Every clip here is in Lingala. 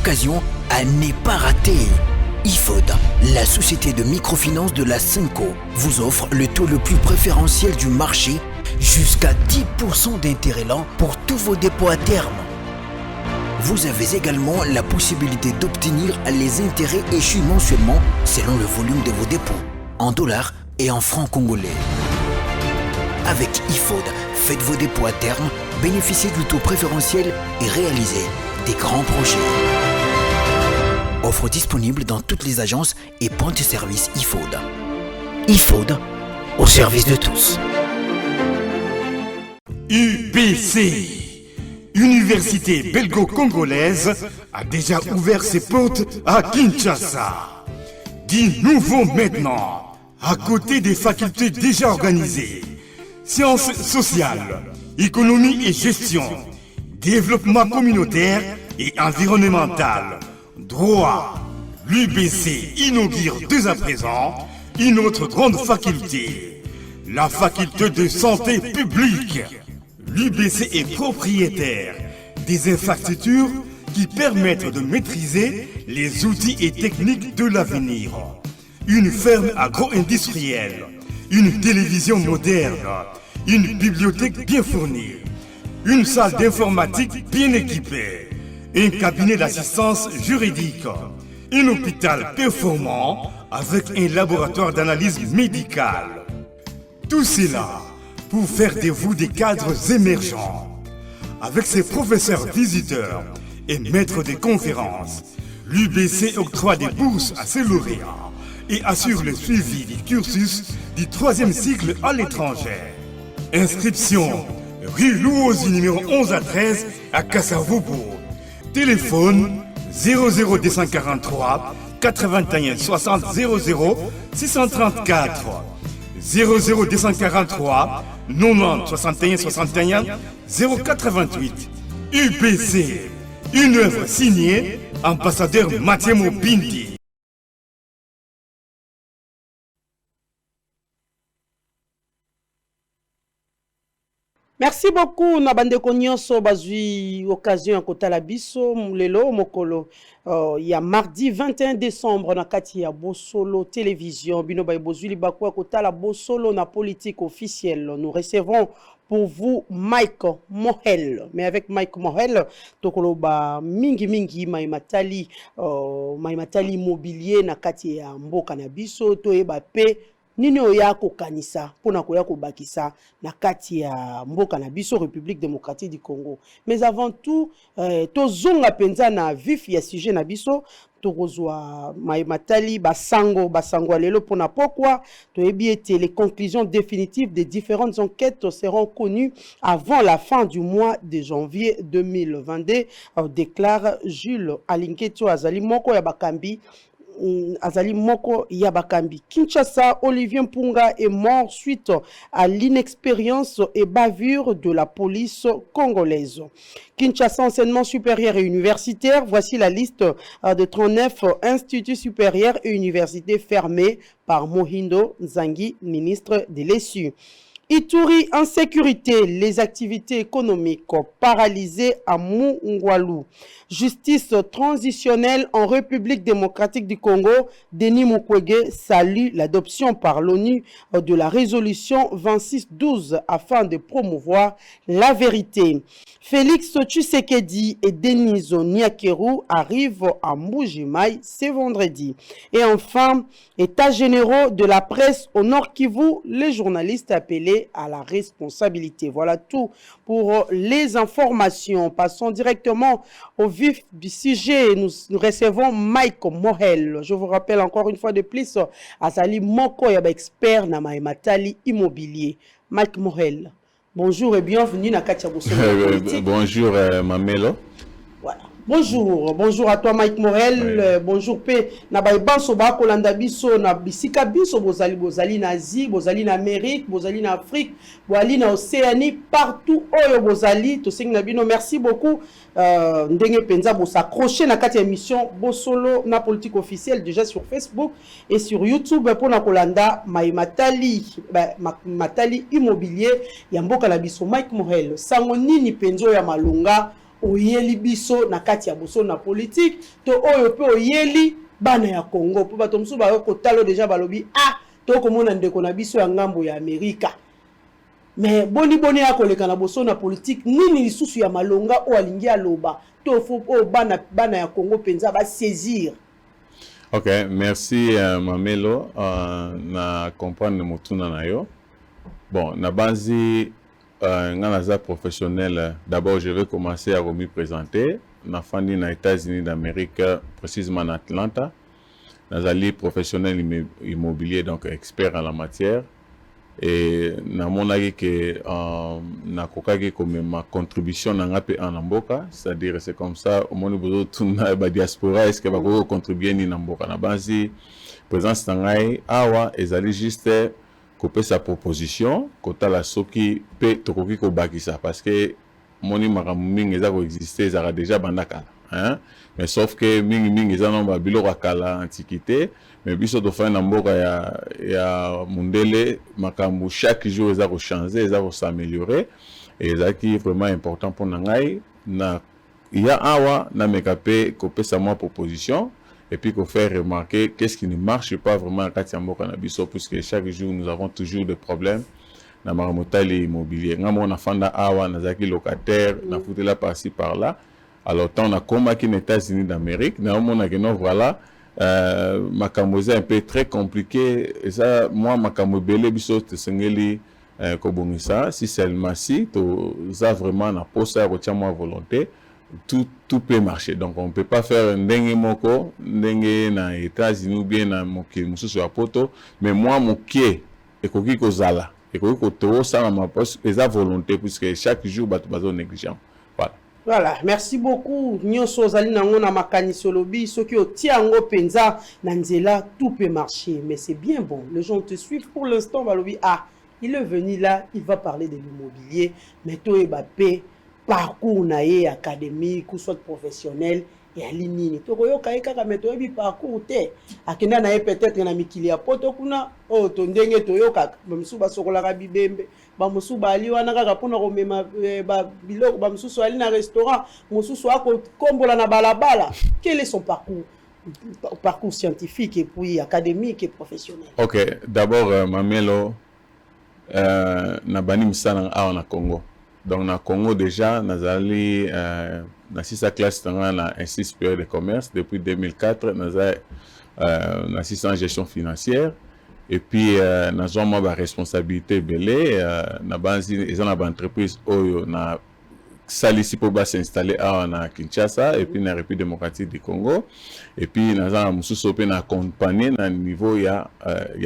occasion à ne pas rater. IFOD, la société de microfinance de la Cinco, vous offre le taux le plus préférentiel du marché, jusqu'à 10% d'intérêt lent pour tous vos dépôts à terme. Vous avez également la possibilité d'obtenir les intérêts échus mensuellement selon le volume de vos dépôts, en dollars et en francs congolais. Avec IFOD, faites vos dépôts à terme, bénéficiez du taux préférentiel et réalisez des grands projets. Offre disponible dans toutes les agences et points de service IFOD. IFOD, au service de tous. UBC, Université belgo-congolaise, a déjà ouvert ses portes à Kinshasa. Du nouveau maintenant, à côté des facultés déjà organisées. Sciences sociales, économie et gestion, développement communautaire et environnemental, droit. L'UBC inaugure dès à présent une autre grande faculté, la faculté de santé publique. L'UBC est propriétaire des infrastructures qui permettent de maîtriser les outils et techniques de l'avenir. Une ferme agro-industrielle, une télévision moderne, une bibliothèque bien fournie, une salle d'informatique bien équipée, un cabinet d'assistance juridique, un hôpital performant avec un laboratoire d'analyse médicale. Tout cela pour faire de vous des cadres émergents. Avec ses professeurs visiteurs et maîtres de conférences, l'UBC octroie des bourses à ses lauréats et assure le suivi du cursus du 3e cycle à l'étranger. Inscription rue Louosi numéro 11 à 13 à Kassavobo. Téléphone 00243 81 60 00 634 00243 90 61 61 088. UPC, une œuvre signée ambassadeur Mathiemo Bindi. Merci beaucoup na bandeko nyonso bazui occasion ya kotala biso lelo mokolo ya mardi 21 décembre na kati ya Bosolo télévision bino ba bozuli bakwa kotala Bosolo na politique officielle. Nous recevons pour vous Mike Mohel, mais avec Mike Mohel tokoloba mingi maimatali immobilier na kati ya mboka na biso toyeba pe nini oya kokanisa pona koya kobakisa na kati ya mboka na biso République démocratique du Congo. Mais avant tout tozonga penza na vif ya sujet na biso tokozwa maimatali basango lelo pona pourquoi toyebi ete les conclusions définitives des différentes enquêtes seront connues avant la fin du mois de janvier 2022, déclare Jules Alinketo azali moko ya bakambi Azali Moko Yabakambi. Kinshasa, Olivier Mpunga est mort suite à l'inexpérience et bavure de la police congolaise. Kinshasa, enseignement supérieur et universitaire, voici la liste de 39 instituts supérieurs et universités fermés par Mohindo Nzangi, ministre de l'ESU. Ituri, insécurité, les activités économiques paralysées à Mungwalu. Justice transitionnelle en République démocratique du Congo, Denis Mukwege salue l'adoption par l'ONU de la résolution 2612 afin de promouvoir la vérité. Félix Tshisekedi et Denis Niakeru arrivent à Mbuji-Mayi ce vendredi. Et enfin, états généraux de la presse au Nord Kivu, les journalistes appelés à la responsabilité. Voilà tout pour les informations. Passons directement au vif du sujet. Nous recevons Mike Mohel. Je vous rappelle encore une fois de plus, Azali Moko Yaba expert na Matali immobilier. Mike Mohel. Bonjour et bienvenue dans Katia Bosolo. Bonjour Mamelo. Voilà. Bonjour à toi Mike Morel, bonjour P. Na baibanso ba kolanda biso na bisika biso bozali na Asie, bozali na Amérique, bozali na Afrique, bozali na Océanie, partout oyo bozali to sengi na bino. Merci beaucoup. Ndenge penza bo s'accrocher na kati émission Bosolo na politique officielle déjà sur Facebook et sur YouTube pour na kolanda Matali immobilier ya mboka na biso Mike Morel. Sango nini penzo ya malunga oyeli biso na kati ya boso na politique to oyo pe oyeli bana ya Congo po bato musu ba ko talo déjà balobi to komona ndeko na biso ya ngambo ya Amerika mais boni ya koleka na boso na politique nini lisusu ya malonga o alingi aloba to fo o bana ya Congo penza ba saisir. Ok, merci Mamelo na comprendre motuna na yo. Bon, na banzi nganaza professionnel, d'abord je vais commencer à me présenter. Na fandi na États-Unis d'Amérique, précisément en Atlanta. Nazali professionnel immobilier, donc expert en la matière. Et na monagi que na kokagi comme ma contribution na ngape en amboka, c'est-à-dire c'est comme ça au monde bozo tuna ba diaspora est-ce que ba ko contribuer ni namboka na banzi présence tangai awa ezali juste couper sa proposition kota la soki pe tokoki ko bakisa parce que moni makamingi eza ko exister ezaka déjà bandaka hein, mais sauf que mingi eza no ba biloko kala antiquité mais biso to fa na mboka ya mundele makambu chaque jour eza ko changer eza ko s'améliorer et eza qui vraiment important pour ngai na ya awa na mekape couper sa moi proposition et puis qu'on fait remarquer qu'est-ce qui ne marche pas vraiment à Katiamboka na biso puisque chaque jour nous avons toujours des problèmes na maramotali immobilier ngamo na fanda awa na zaki locataire na foutela par-ci par-là alors tant on a comme qui aux États-Unis d'Amérique na on a que non voilà makambo est un peu très compliqué et ça moi makambo belé biso te sengeli kobongisa si seulement si to ça vraiment na posa retient moi volonté tout peut marcher. Donc on ne peut pas faire ndenge moko ndenge na États-Unis ou bien na moki mususu ya poto mais moi moki ekoki kozala ekoki koto ça ma poste eza volonté puisque chaque jour bato négligent. Voilà, merci beaucoup. Nyonso zali nango na makaniso lobi soki otia ngo penza na nzela tout peut marcher mais c'est bien bon. Les gens te suivent pour l'instant balobi il est venu là, il va parler de l'immobilier mais to Mbappé parcours naé académique ou soit professionnel et à l'inini to koyo kai kaka meto bi parcours te akenda naé peut-être na mikili ya poto kuna o to ndenge to yo kaka bamusu basokola ka bibembe bamusu bali wana kaka pona ko mema ba biloko bamusu ali na restaurant mususu ako kombola na balabala. Quel est son parcours scientifique et puis académique et professionnel? Ok, d'abord Mamelo na bani misana awa na Congo. Donc, na Congo déjà, nazali na 6e classe dans l'Institut supérieur de commerce depuis 2004, na 6e gestion financière et puis nous avons ma responsabilité belé na banzi ils ont une entreprise oyo na salisi pour s'installer à Kinshasa et puis na République démocratique du Congo et puis nous avons mususu pe na accompagner na niveau ya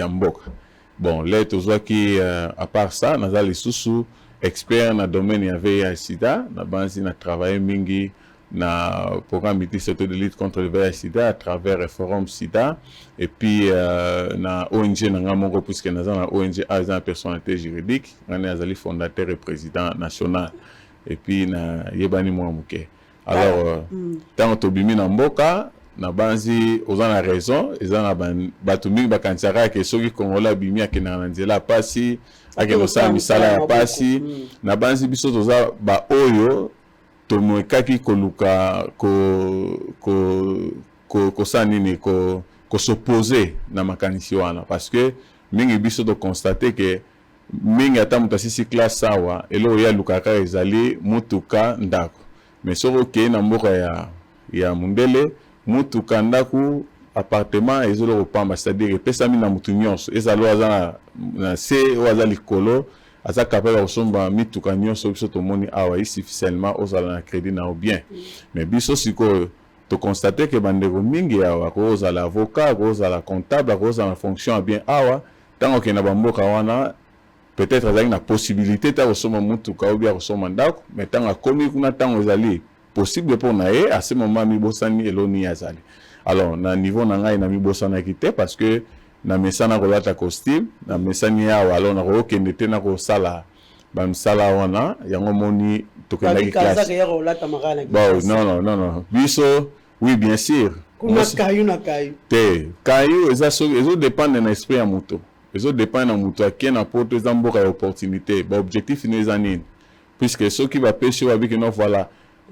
mboka. Bon, là toujours qui à part ça, nous avons les sous expert dans le domaine ya VIH/SIDA, na banzi na travaillé mingi na programme multisectoriel de lutte contre le VIH/SIDA à travers le forum SIDA et puis na ONG na ngamoko puisque na ONG a personnalité juridique, on est fondateur et président national et puis na yebani mwamuke. Alors tant tobimi na mboka na banzi ozana raison, ezana batu mingi bakansaka ke soki kongola bimi akena na nzela pasi akeno sa misala ya pasi na banzi biso toza ba oyo tomwekaki koluka ko sanini ko s'opposer na makanisi wana parce que mingi biso to constater que mingi ata mutasisi classe sawa elo ya lukaka ezali mutuka ndako mais soko ke na mboka ya mundele mutuka ndaku appartement ezolo kopamba c'est-à-dire pesami na mutu nyonso ezalo azana na se oza likolo aza capable kosomba mituka nyonso biso tomoni awa ici officiellement ozala na crédit na bien mais biso siko to constater que bandeko mingi awa ko ozala avocat ko ozala comptable ko ozala fonction bien awa tango ke na bamboka wana peut-être azali na possibilité ta kosomba mutuka ou bien kosomba ndako mais tango akomi kuna tango ezali possible pour nae à ce moment mi bosani eloni azali. Alors na niveau na ngai na mi bosana kité parce que na mesana ko lata costume na mesani ya wala na ko kende te na ko sala ba msala wana yango moni to kenda ki classe. Bon non biso oui bien sûr. Kuna kayu na kayu. Te kayu ezo dépendre na esprit ya moto. Ezo dépendre na moto akena poto ezamboka ya opportunité ba objectif ni ezanini. Puisque ceux qui va pêcher avec non voilà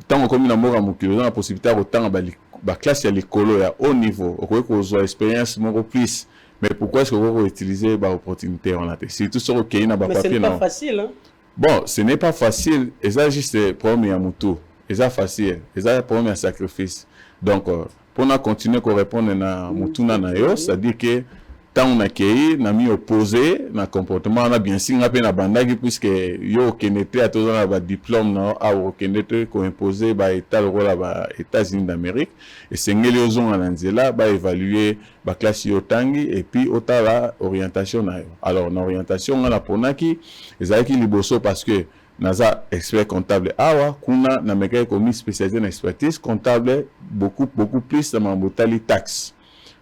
tant comme na mboka mokili na possibilité autant ba classe ya likolo ya haut niveau okoki kozwa expérience moko plus. Mais pourquoi est-ce que vous utilisez bah opportunité en la tête? C'est tout ça OK na ba papier. Mais c'est pas facile hein. Bon, ce n'est pas facile, et ça juste problème ya mutu. Et ça facile, et ça problème ya sacrifice. Donc pour na continuer à répondre na mutuna na yo, c'est-à-dire que tant on a accueilli, na mis opposé, na comportement, on a bien sûr na peine abandonné puisque yo kenete à tous na ba diplôme na a kenete ko imposé ba état le rôle ba États-Unis d'Amérique et sengeli ozon na nzela ba évaluer ba classe yo tangi et puis ota la orientation na yo. Alors na orientation on a ponaki ezaki liboso parce que naza expert comptable awa kuna na meka ko mi spécialisé en expertise comptable beaucoup plus dans mambotali taxe.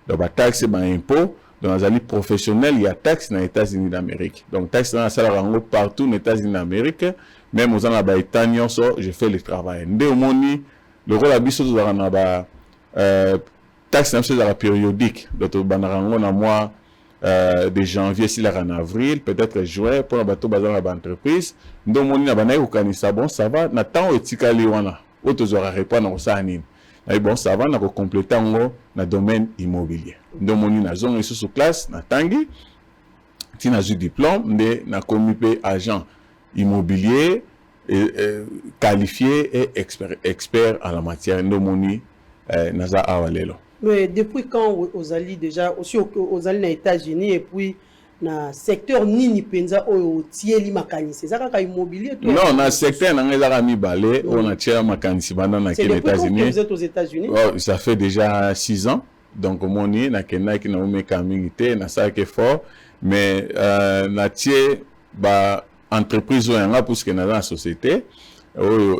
Donc ba taxe ba impôt dans les années professionnelles, il y a taxes dans les États-Unis d'Amérique. Donc, taxes dans la salle partout dans les États-Unis d'Amérique. Même aux États-Unis, je fais le travail. Le rôle de la taxe dans la périodique. Donc, dans mois de janvier, si en avril, peut-être juin, pour la bateau bazar la entreprise. Donc, bon, ça va. Nathan etikali wana. Autres aura répondre ça anime. Et bon, ça va, on a complété dans le domaine immobilier. Donc, on a zone sous classe, na tangi, si on a eu diplôme, on a commis agent immobilier qualifié et expert en la matière. Donc, on a awalelo. Mais depuis quand vous allez déjà, aussi aux allez aux États-Unis et puis na secteur nini penza o tieli makanisi ça ka immobilier toi non na secteur na ngeza mi balé on a tiela makanisi banda na les États-Unis. Vous êtes aux États-Unis? Oh, ça fait déjà 6 ans donc moni na kena ki na me communauté na ça que fort mais na tie ba entreprise o yanga parce que na la société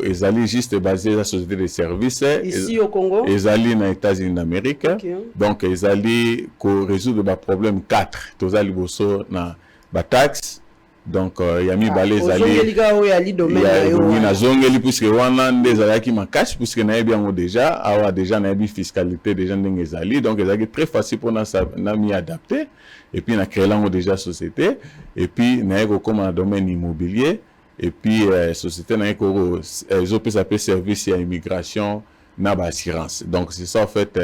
ils allaient juste baser la société de services ici au Congo, ils allaient aux États-Unis d'Amérique. Okay. Donc ils allaient résoudre le problème 4 tous allaient bosso na ba taxe donc il y a mis balé ils allaient na zongeli puisque wana ndezalaki makashi puisque na bien déjà awa déjà na bi fiscalité déjà ndenge ezali donc ezali très facile pour na mi adapter et puis na créer là déjà société et puis na eko comme dans domaine immobilier. Et puis, société n'a pas s'appelle service à immigration, n'a pas assurance. Donc, c'est ça, en fait,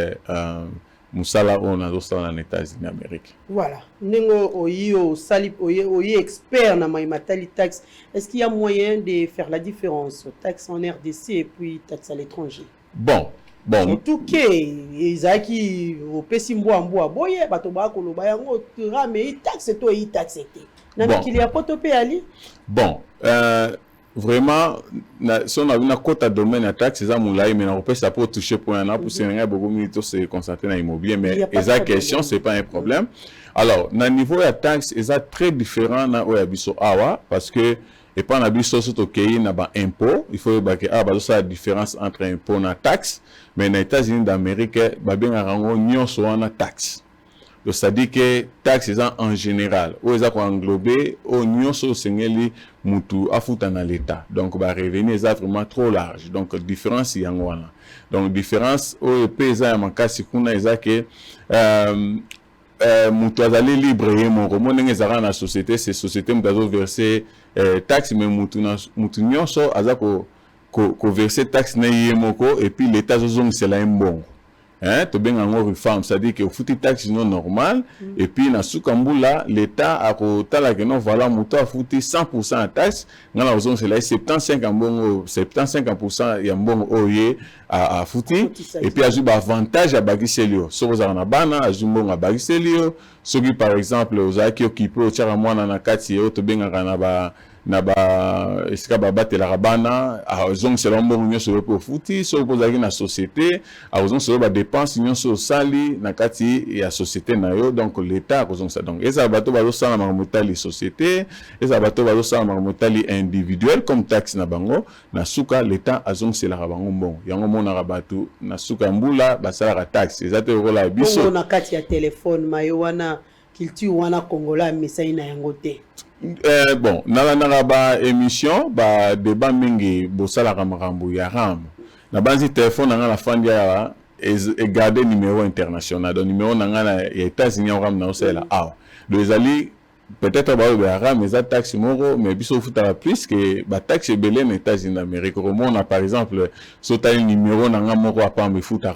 Moussala, on a aussi dans les États-Unis d'Amérique. Voilà. Nengo oyo salip oyo expert na maimatali taxe. Est-ce qu'il y a moyen de faire la différence taxe en RDC et puis taxe à l'étranger? Bon. Surtout que Isaki au Pessimboa Mboa boye bato ba ko loba yango rame taxe to yi taxe te. Na qu'il y a potopé ali? Bon, vraiment si on a une cote à domaine à taxe ça moulay mais on peut ça pour toucher pour un an pour c'est beaucoup minutes se concentrer dans l'immobilier mais esa question c'est pas un problème. Alors, na niveau à taxe c'est très différent na oyabiso awa parce que et pas na biso surtout pays na ba impôt il faut que la différence entre impôt na taxe mais les États-Unis d'Amérique ba bien rango nyonso wana taxe. Donc ça dit que taxe en général ou ils ont englobé au nyonso sengeli mutu afuta na l'état donc ba revenu est vraiment trop large donc différence yangwana donc différence au pesa ya makasi kuna ezake mutu azali libre ye moko monenge ezaka na société c'est société mutu azo verser taxe mais mutu nyonso azako ko verser taxe na ye moko et puis l'état zozongisela mbongo. Hein, to benga ngo reform, c'est-à-dire que futi taxe non normal et puis na sukambula l'état a ko tala que non voilà muto futi 100% en taxe ngala ozon c'est là 75% ya mbongo oye a futi et puis azu ba avantage à bagiselio so za na bana azu mbongo a bagiselio soki par exemple ozaki okipe o tshara mwana na kati yo to benga na ba esika ba batela rabana azong selon mbongo nyonso po futi so pozaki na société azong selo ba dépense nyonso sali na kati ya société na yo donc l'état azong ça donc eza bato bazo sala makamotali société eza bato bazo sala makamotali individuel comme taxe na bango na suka l'état azong sela bango mbongo yango mona rabatu na suka mbula basala taxe eza te rola biso na kati ya téléphone mayo wana culture wana congolais mesai na yango te. Bon, na ba émission ba débat mingi bosala makambo ya ram na banzi téléphone na la fandi ya et garder numéro international donc numéro na ya États-Unis ram na osela donc ezali peut-être bah mais ça taxe moro mais biso futa plus que ba taxe belé aux États-Unis d'Amérique. On a par exemple sota numéro na moko apa me futa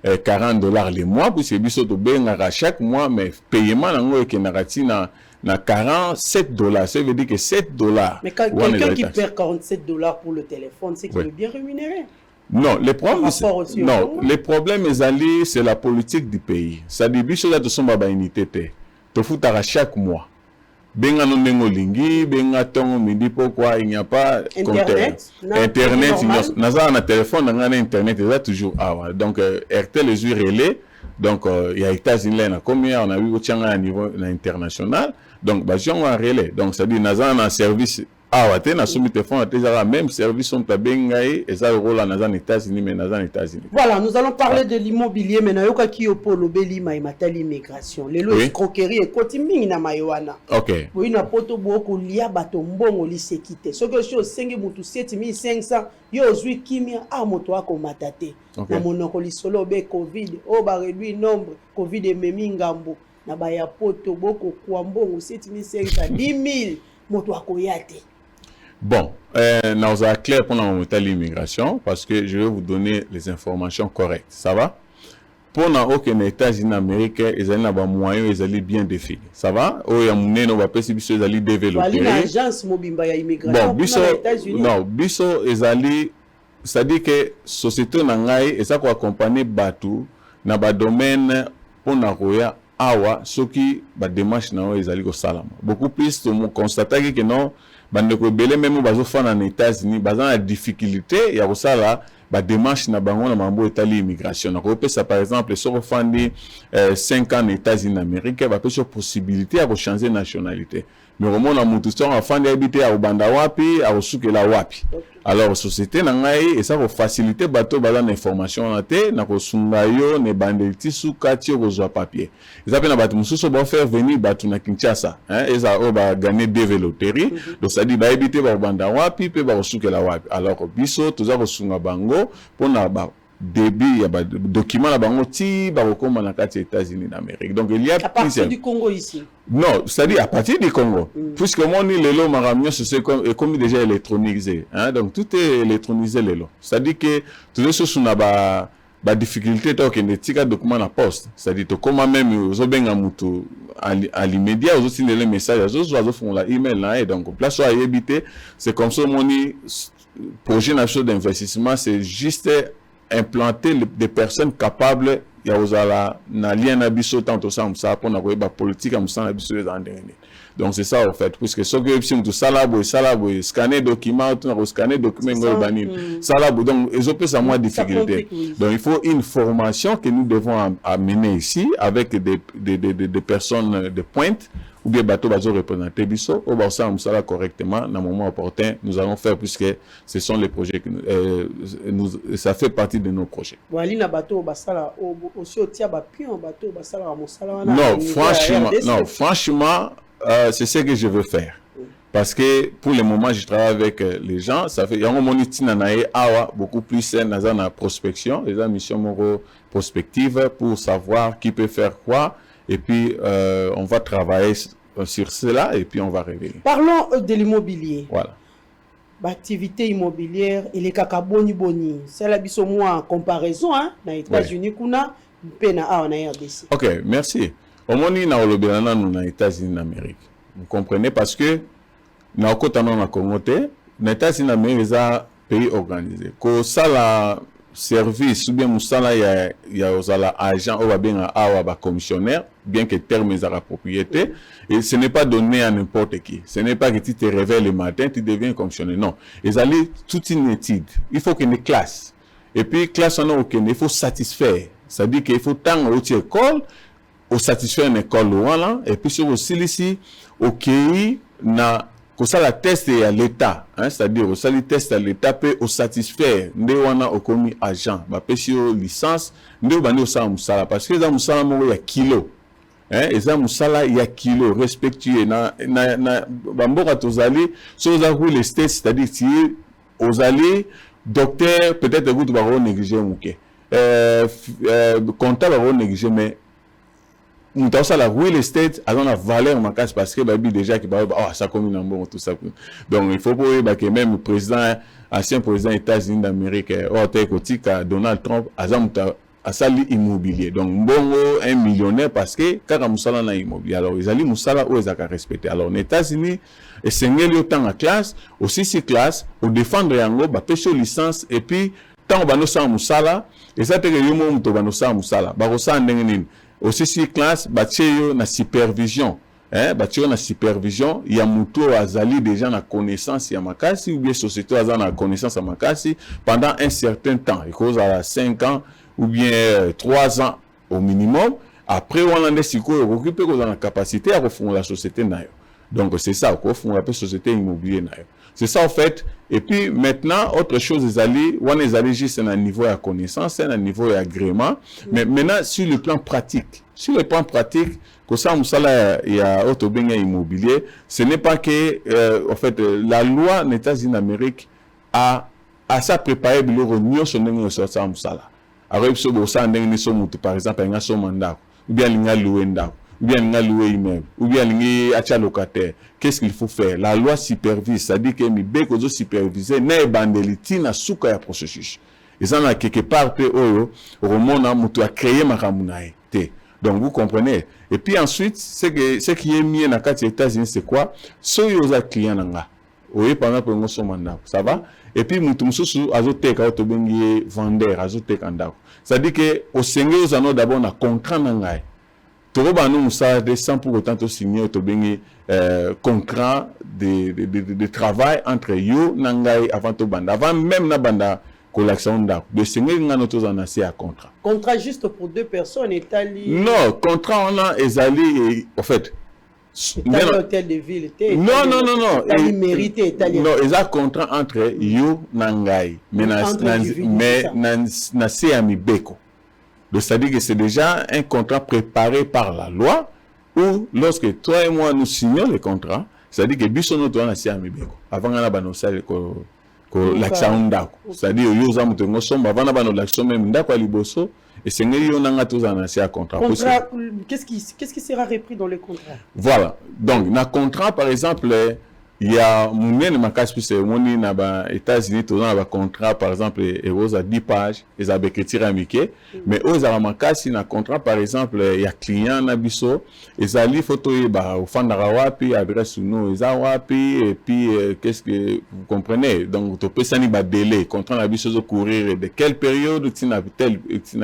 $40 le mois puisque biso to benga chaque mois mais paiement nango ke narati na $47. Ça veut dire que $7. Mais quelqu'un qui perd $47 pour le téléphone, c'est qu'il est bien rémunéré. Non, les problèmes, c'est la politique du pays. Ça dit, biso là, de son baba unité, te foutara chaque mois. Benga no nengo lingi, benga tongo midi, pourquoi il n'y a pas Internet, naza na téléphone, na Internet, il y a toujours donc RTL les yeux relais, donc il y a États-Unis là, combien on a vu au Tchanga à niveau international, donc bah j'en ai relais, donc ça dit naza na service. Na soumis téléphone à même service sont à Bengaï et ça rôle en États-Unis mais dans les États-Unis. Voilà, nous allons parler de l'immobilier mais na yoka ki opolo beli matali immigration. Lelo escroquerie et kotiming na mayoana. OK. Oui na poto boko lia bato mbongo lisekite. Soko sho senge mutu 7500 yo zui kimia moto ako matate. Na monoko lisolo be Covid ba réduit nombre Covid et memi ngambo na ba ya poto boko kwa mbongo 7500 10000 moto ako yate. Bon, nous avons clair pour l'immigration parce que je vais vous donner les informations correctes. Ça va? Pour aucun États-Unis d'Amérique, ils ont des moyens, ils allaient bien définir. Ça va? Ils allaient développer. L'agence mobimba ya immigration pour les États-Unis. Non, biso ils allaient, c'est-à-dire que société nangai et ça qu'on accompagner batu na ba domaine pour na roya awa ce qui ba démarche na ils allaient au salam. Beaucoup plus on constater que non bandeko belé même bazo fa na États-Unis bazan la difficulté ya kosala ba démarche na bango na mambo etali immigration na ko pesa par exemple so fandi 5 ans aux États-Unis d'Amérique ba pesa possibilité à changer nationalité mais au moins na mutu so afandi habiter à Ubanda wapi à osukela wapi alors société na ngai et ça va faciliter bato bazan information na te na ko sunga yo ne banditi sukati ko papier ils appellent na bato mususu ba faire venir bato na Kinshasa et ça ba gagner développer donc ça dit ba habiter ba Ubanda wapi pe ba osukela wapi alors biso toza ko sunga bango pour na ba débit ya ba document na bango ti ba kokoma na kati des États-Unis d'Amérique donc il y a à partir du Congo ici. Non, c'est-à-dire à partir du Congo. Puisque mon les lots maramio c'est comme déjà électronisé donc tout est électronisé les lots. C'est-à-dire que tout ça sur na ba difficulté to que ne tika document na poste. C'est-à-dire to comme même zo benga mutu à l'immédiat aux aussi les messages zo font la email là et donc place soit habiter c'est comme ça mon projet national d'investissement c'est juste implanter des personnes capables ya ozala na lien na biso tant ça pour na ko ba politique am ça na biso les andene donc c'est ça en fait puisque ce que si tout salabo scanner document tout na scanner document ngol bani salabo donc ils ont plus à moins difficulté donc il faut une formation que nous devons amener ici avec des personnes de pointe ou bien bateau bazo représenter biso au ça ça correctement dans moment opportun nous allons faire puisque ce sont les projets que nous ça fait partie de nos projets. Walina bateau basala aussi au tia ba pion bateau basala mosala non franchement c'est ce que je veux faire parce que pour le moment je travaille avec les gens ça fait yango monitina nae awa beaucoup plus na prospection les missions moro prospective pour savoir qui peut faire quoi. Et puis, on va travailler sur cela et puis on va révéler. Parlons de l'immobilier. Voilà. L'activité immobilière, il est kakaboni boni. C'est la biso moi en comparaison, hein, dans les États-Unis, kuna, pena en RDC. Ok, merci. Au moins, nous avons dans les États-Unis d'Amérique. Vous comprenez parce que nous avons na Congoté, les États-Unis d'Amérique, c'est un pays organisé. Que ça la service ou bien musala ya osala agent ou bien awa commissionnaire bien que terme est à la propriété et ce n'est pas donné à n'importe qui. Ce n'est pas que tu te réveilles le matin tu deviens commissionnaire, non, ils allaient toute une étude, il faut qu'il y ait une classe et puis classe en aucun il faut satisfaire, ça dit qu'il faut tant au école au satisfaire une école voilà et puis sur aussi ici OK na que ça la test à l'état c'est-à-dire au sali test à l'état peut au satisfaire ndé wana au commis agent ba pesio licence ndé bani au sa musala parce que za musala mo ya kilo eza musala ya kilo respectueux na bamboka tozali so za ku les tests c'est-à-dire si ozali docteur peut-être vous ba négliger muke comptable ba négliger mais muta ça la real estate a la valeur makasi parce que babi déjà qui ba ça comme un bon tout ça. Donc il faut pas que même le président ancien président des États-Unis d'Amérique Donald Trump azamuta asali immobilier. Donc mbongo un millionnaire parce que kaka musala na immobilier. Alors ils allaient musala ou ils a respecter. Alors aux États-Unis et sengeli autant en classe aussi si classe au défendre yango ba pêche licence et puis tant bano sa musala et ça te que yo mo muto bano sa musala ba ko sa ndenge nini aussi si classe ba tcheyo na supervision ba tcheyo na supervision ya muto azali déjà na connaissance ya makasi ou bien société azali na connaissance ya makasi pendant un certain temps il cause à 5 ans ou bien 3 ans au minimum après on a des siko occuper ko na capacité à refonder la société nayo. Donc c'est ça qu'on fait la société immobilière. C'est ça en fait. Et puis maintenant autre chose les alliés, on les alliés juste à un niveau de connaissance, à un niveau d'agrément. Mais maintenant sur le plan pratique, que ça il y a autre bien immobilier, ce n'est pas que en fait la loi des États-Unis d'Amérique a ça préparé le réunion sur le ça musala. Alors il faut ça ndenge so mutu par exemple nga so mandat ou bien linga louenda ou bien linga louer immeuble ou bien linga acha locataire. Qu'est-ce qu'il faut faire? La loi supervise, ça dit que mi beko zo superviser na bandeliti na suka ya processus. Et ça na quelque part pe oyo romona mutu a créé makamunae te. Donc vous comprenez. Et puis ensuite ce qui est mis na kati États-Unis c'est quoi? Soyo za client nanga. Oui, pendant que nous sommes en ça va. Et puis mutu mususu azoteka otobengi vendeur azoteka ndako. Ça dit que au Sénégal nous avons d'abord un contrat nangai. Toroba nous ça de 100 pour autant signer otobengi contrat de travail entre yo nangai avant to banda avant même na banda collection ndako. De Sénégal ngano to zanasi à contrat. Contrat juste pour 2 personnes Italie. Non, contrat on a ezali en fait Italie hôtel de ville. Non. Italie mérité Italie. Non, ils ont contrat entre you nangai, mais na CMI Beko. Donc ça dit que c'est déjà un contrat préparé par la loi où lorsque toi et moi nous signons le contrat, ça dit que bisono to na CMI Beko. Avant on a banosal ko l'action ndako. Ça dit yo za mutengo somba avant na bano l'action même ndako liboso. Et c'est un contrat. Qu'est-ce qui sera repris dans le contrat? Voilà. Donc, dans le contrat, par exemple, il y a mon cas plus moni na ba États-Unis tout dans contrat par exemple et aux à 10 pages et ça écriture américaine mais aux à ma si na contrat par exemple il y a client na biso et ça li photo ba au fandara wapi adresse nous et wapi et puis qu'est-ce que vous comprenez donc tu peux ça ni ba délai contrat na biso courir de quelle période tina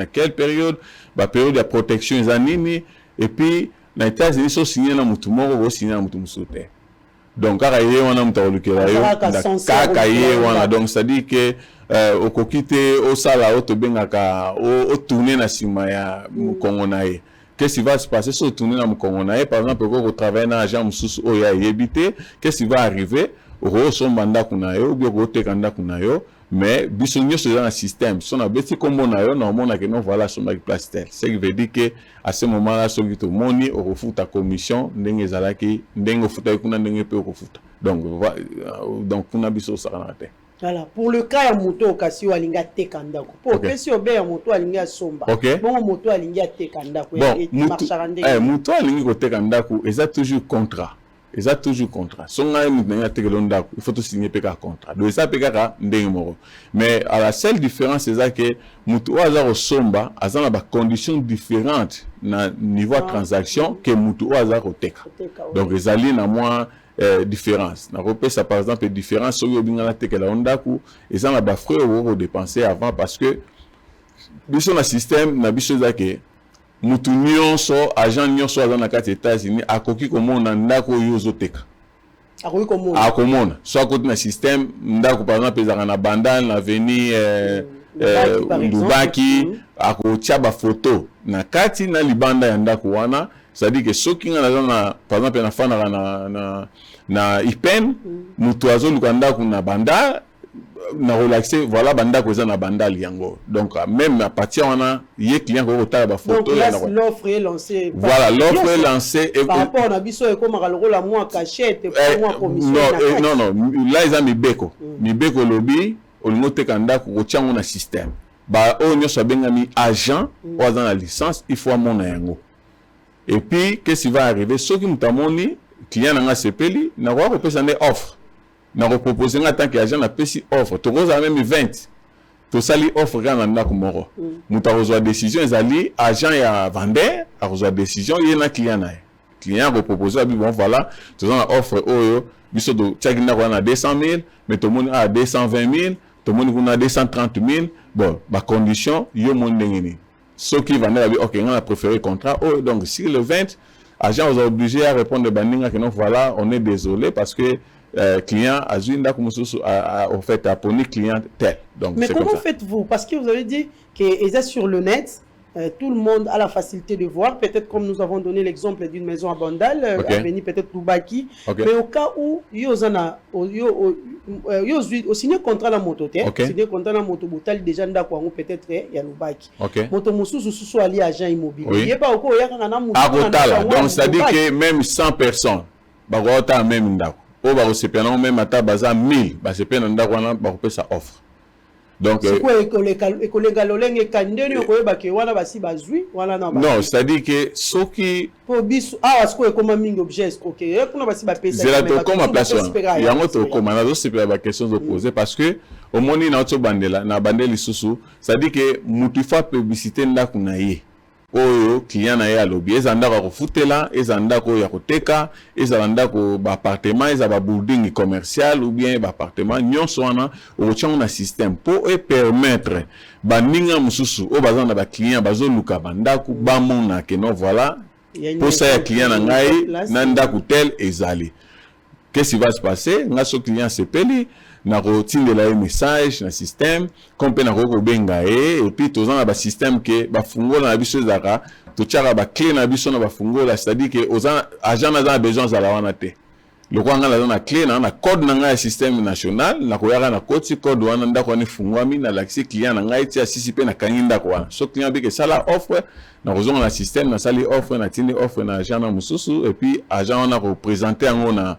quelle période ba période de protection zanini et puis na États-Unis so signer na mutu moko go signer na mutu musote. Donc, donc ça dit que au kokite au sala au tobengaka au tourner na sima ya mukongonae. Qu'est-ce qui va se passer sur tourner na mukongonae par exemple au travailler na agent mususu o ya yebité qu'est-ce qui va arriver au sombanda kunayo ou bien au tekanda kunayo mais bisonyo c'est dans un système son abeti kombo nayo na mona que non voilà son place tel ce qui veut dire que à ce moment là so kito moni au refuta ta commission ndenge zalaki ndenge futa kuna ndenge pe au futa donc kuna biso saranate. Voilà, pour le cas ya moto okasi walinga tekanda ko pour pesi obe ya moto alinga somba bon moto alinga tekanda ko et marchera ndenge moto alinga ko tekanda ko eza toujours contrat. Ils ont toujours contrat. Si on a un il faut signer un contrat. Donc, ça peut être mais à la seule différence, c'est que Moutou Azar Somba a des conditions différentes dans niveau de transaction que Moutou Azar Teka. Donc, ils ont moins différence. Dans le ça par exemple, différence sur le Teka la Hondaku, ils ont des frais au dépenser avant parce que, dans le système, n'a pas que mutu nyonso agent nyonso azana kati États-Unis akoki komona ndako yozo teka akomona so akoti na système ndako par exemple ezaka na banda na avenue Lubaki akotia ba photo na kati na libanda ya ndako wana c'est-à-dire que soki nga na par exemple na fana na ipen mutu azoluka ndako na banda na relaxer voilà banda ko na banda liango donc même à partir on a yé client ko ta ba photo donc l'offre est lancée voilà l'offre est lancée et par rapport à biso et comme la moi cachette moi commission non là ils ont mi beko lobby au moté kanda ko tiango na système ba o nyo so benga mi agent ou dans la licence il faut mon yango Et puis qu'est-ce qui va arriver? Ce qui m'tamoni client n'a sepeli n'a pas représenter offre. N'a proposé en tant qu'agent n'a pesi offre. Tu as même 20. Tu sali offre quand on a comme muta reçoit décision ezali agent ya vendeur a reçoit décision il y a client na. Client va proposer bon voilà, tu as offre oyo biso do tchakina ko na 200 000 mais tout le monde a 220 000, tout le monde a 230 000. Bon, ma condition yo mon ndengeni. Ceux qui vendent OK, on a préféré contrat. Oh, donc si le 20 agent vous obligé à répondre baninga que non voilà, on est désolé parce que client a Zuinda comme au fait à poni client tel. Donc mais comment faites-vous? Parce que vous avez dit que sur le net tout le monde a la facilité de voir, peut-être comme nous avons donné l'exemple d'une maison à Bandal, avenue peut-être Toubaki, mais au cas où Yozana signé contrat la moto, signé contrat la moto Boutali déjà ndako peut-être ya Lubaki. Moto mususu susu ali agent immobilier. Il pas au ko ya kana moto. Donc ça dit que même 100 personnes ba ko même ndako. O ba ko sepena même ata baza 1000, ba sepena ndako wana ba ko sa offre. Donc c'est quoi non, c'est-à-dire que ceux qui c'est la comme place il y a autre comme on a aussi la question de poser parce que au moment où na bandela na bandeli susu c'est-à-dire que mutifa publicité ndako na ye oyo client na ye alobi ezanda ko futela ezanda ko ya koteka ezanda ko ba appartement ezaba building commercial ou bien ba appartement nyonso wana o tchanga na système pour permettre ba ninga mususu o bazanda ba client bazoluka bandako ba mona que non voilà pour ça ya client na ngai na ndako tel ezali. Qu'est-ce qui va se passer? Nga so client sepeli na rotindela un message na système comme pe na ko benga et puis tous na ba système que ba fungola na biso zaka to tchaka ba clé na biso na ba fungola, c'est-à-dire que aux agents na besoin za la wana te le ko ngala na clé na code na nga système national na ko yaka na code wana ndako ni fungwami na l'accès client na ngai ti asisi pe na kanginda ko wana so client bi que ça la offre na kozonga na système na sali offre na tindi offre na agent na mususu et puis agent na représenter ngo na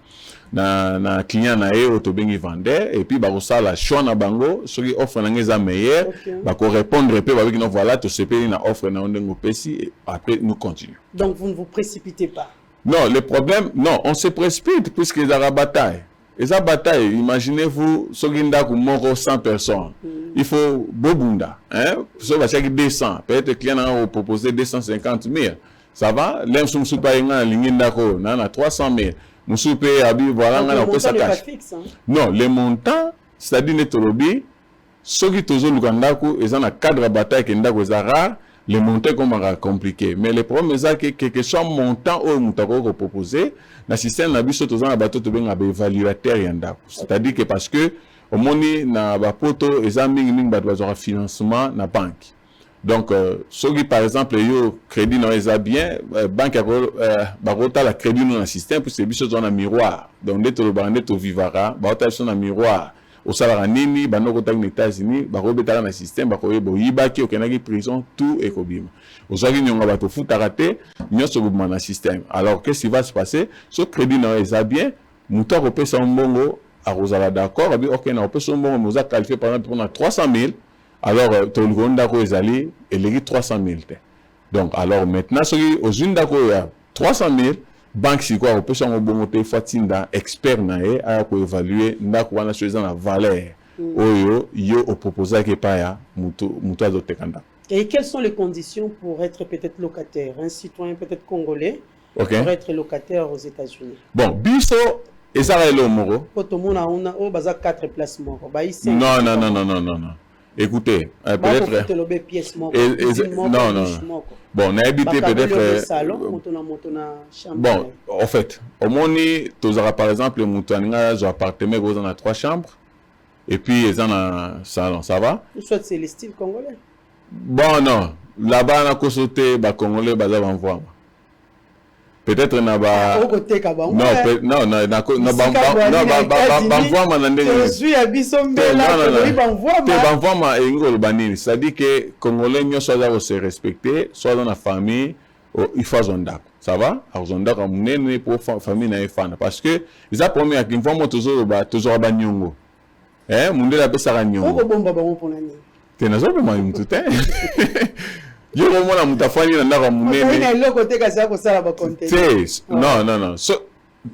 client na e otobengi vendeur et puis ba kosala choix na bango soki offre na ngeza meilleur ba ko répondre pe ba biki non voilà to sepeli na offre na ondengo pesi et après nous continuons. Donc vous ne vous précipitez pas? Non, le problème non, on se précipite puisque il y a la bataille. Et ça bataille, imaginez-vous soki ndako moko 100 personnes. Il faut bobunda hein, so ba chaki 200, peut-être client a proposé 250 000. Ça va? L'un sum supa inga lingi ndako na 300 000. Moussoupe abi voilà on peut ça cache. Non, les montants c'est-à-dire netolobi soki tozo lukandako ezana cadre bataille que ndako za rare, les montants comme compliqué, mais le problème c'est que quelque soit montant au mutako proposer na système na biso tozo na bato to benga ba évaluateur ya ndako. C'est-à-dire que parce que au moni na ba poto ezaming bato bazora financement na banque. Donc ceux qui par exemple yo crédit non est bien banque barota la crédit non système pour ces biso dans un miroir donc dès le bandé to vivara barota sur un miroir au salaire nini banoko tag États-Unis barobeta na système bakoyebo yibaki okenaki prison tout ekobima ozaki nyonga bato futa raté nyoso boma na système. Alors qu'est-ce qui va se passer? Ce crédit non est bien muto ko pesa mbongo a rozala d'accord abi OK na pesa mbongo moza qualifié par exemple pour 300 000. Alors tout le monde d'accord ezali elegi 300 000. Donc alors maintenant soki ozuni d'accord ya 300 000 banque si quoi opesa ngobongo te fatinda expert na e a ko évaluer ndako wana choisir na valeur oyo yo o proposer que pa ya muto azotekanda. Et quelles sont les conditions pour être peut-être locataire, un citoyen peut-être congolais pour être locataire aux États-Unis? Bon, biso ezara le moro. Potomona on baza 4 placements. Non. Écoutez, peut-être non. Bon, on a habité peut-être bon, en fait, au moni, tu auras par exemple Moutouanga, j'ai appartement dans a 3 chambres et puis ils ont un salon, ça va? Soit c'est le style congolais. Bon non, là-bas on a consulté ba congolais baza envoie. Peut-être na ba non c'est-à-dire que congolais nyoso za se respecter soit dans la famille il faut zonda ça va zonda comme nene pour famille na efana parce que ils a promis à qu'ils vont toujours ba nyongo munde la pesa nyongo bomba ba pour nani te nazo ba tout Yo komona mutafani na ndako munene. Na ile côté kasi ko sala ba conteneur. Non.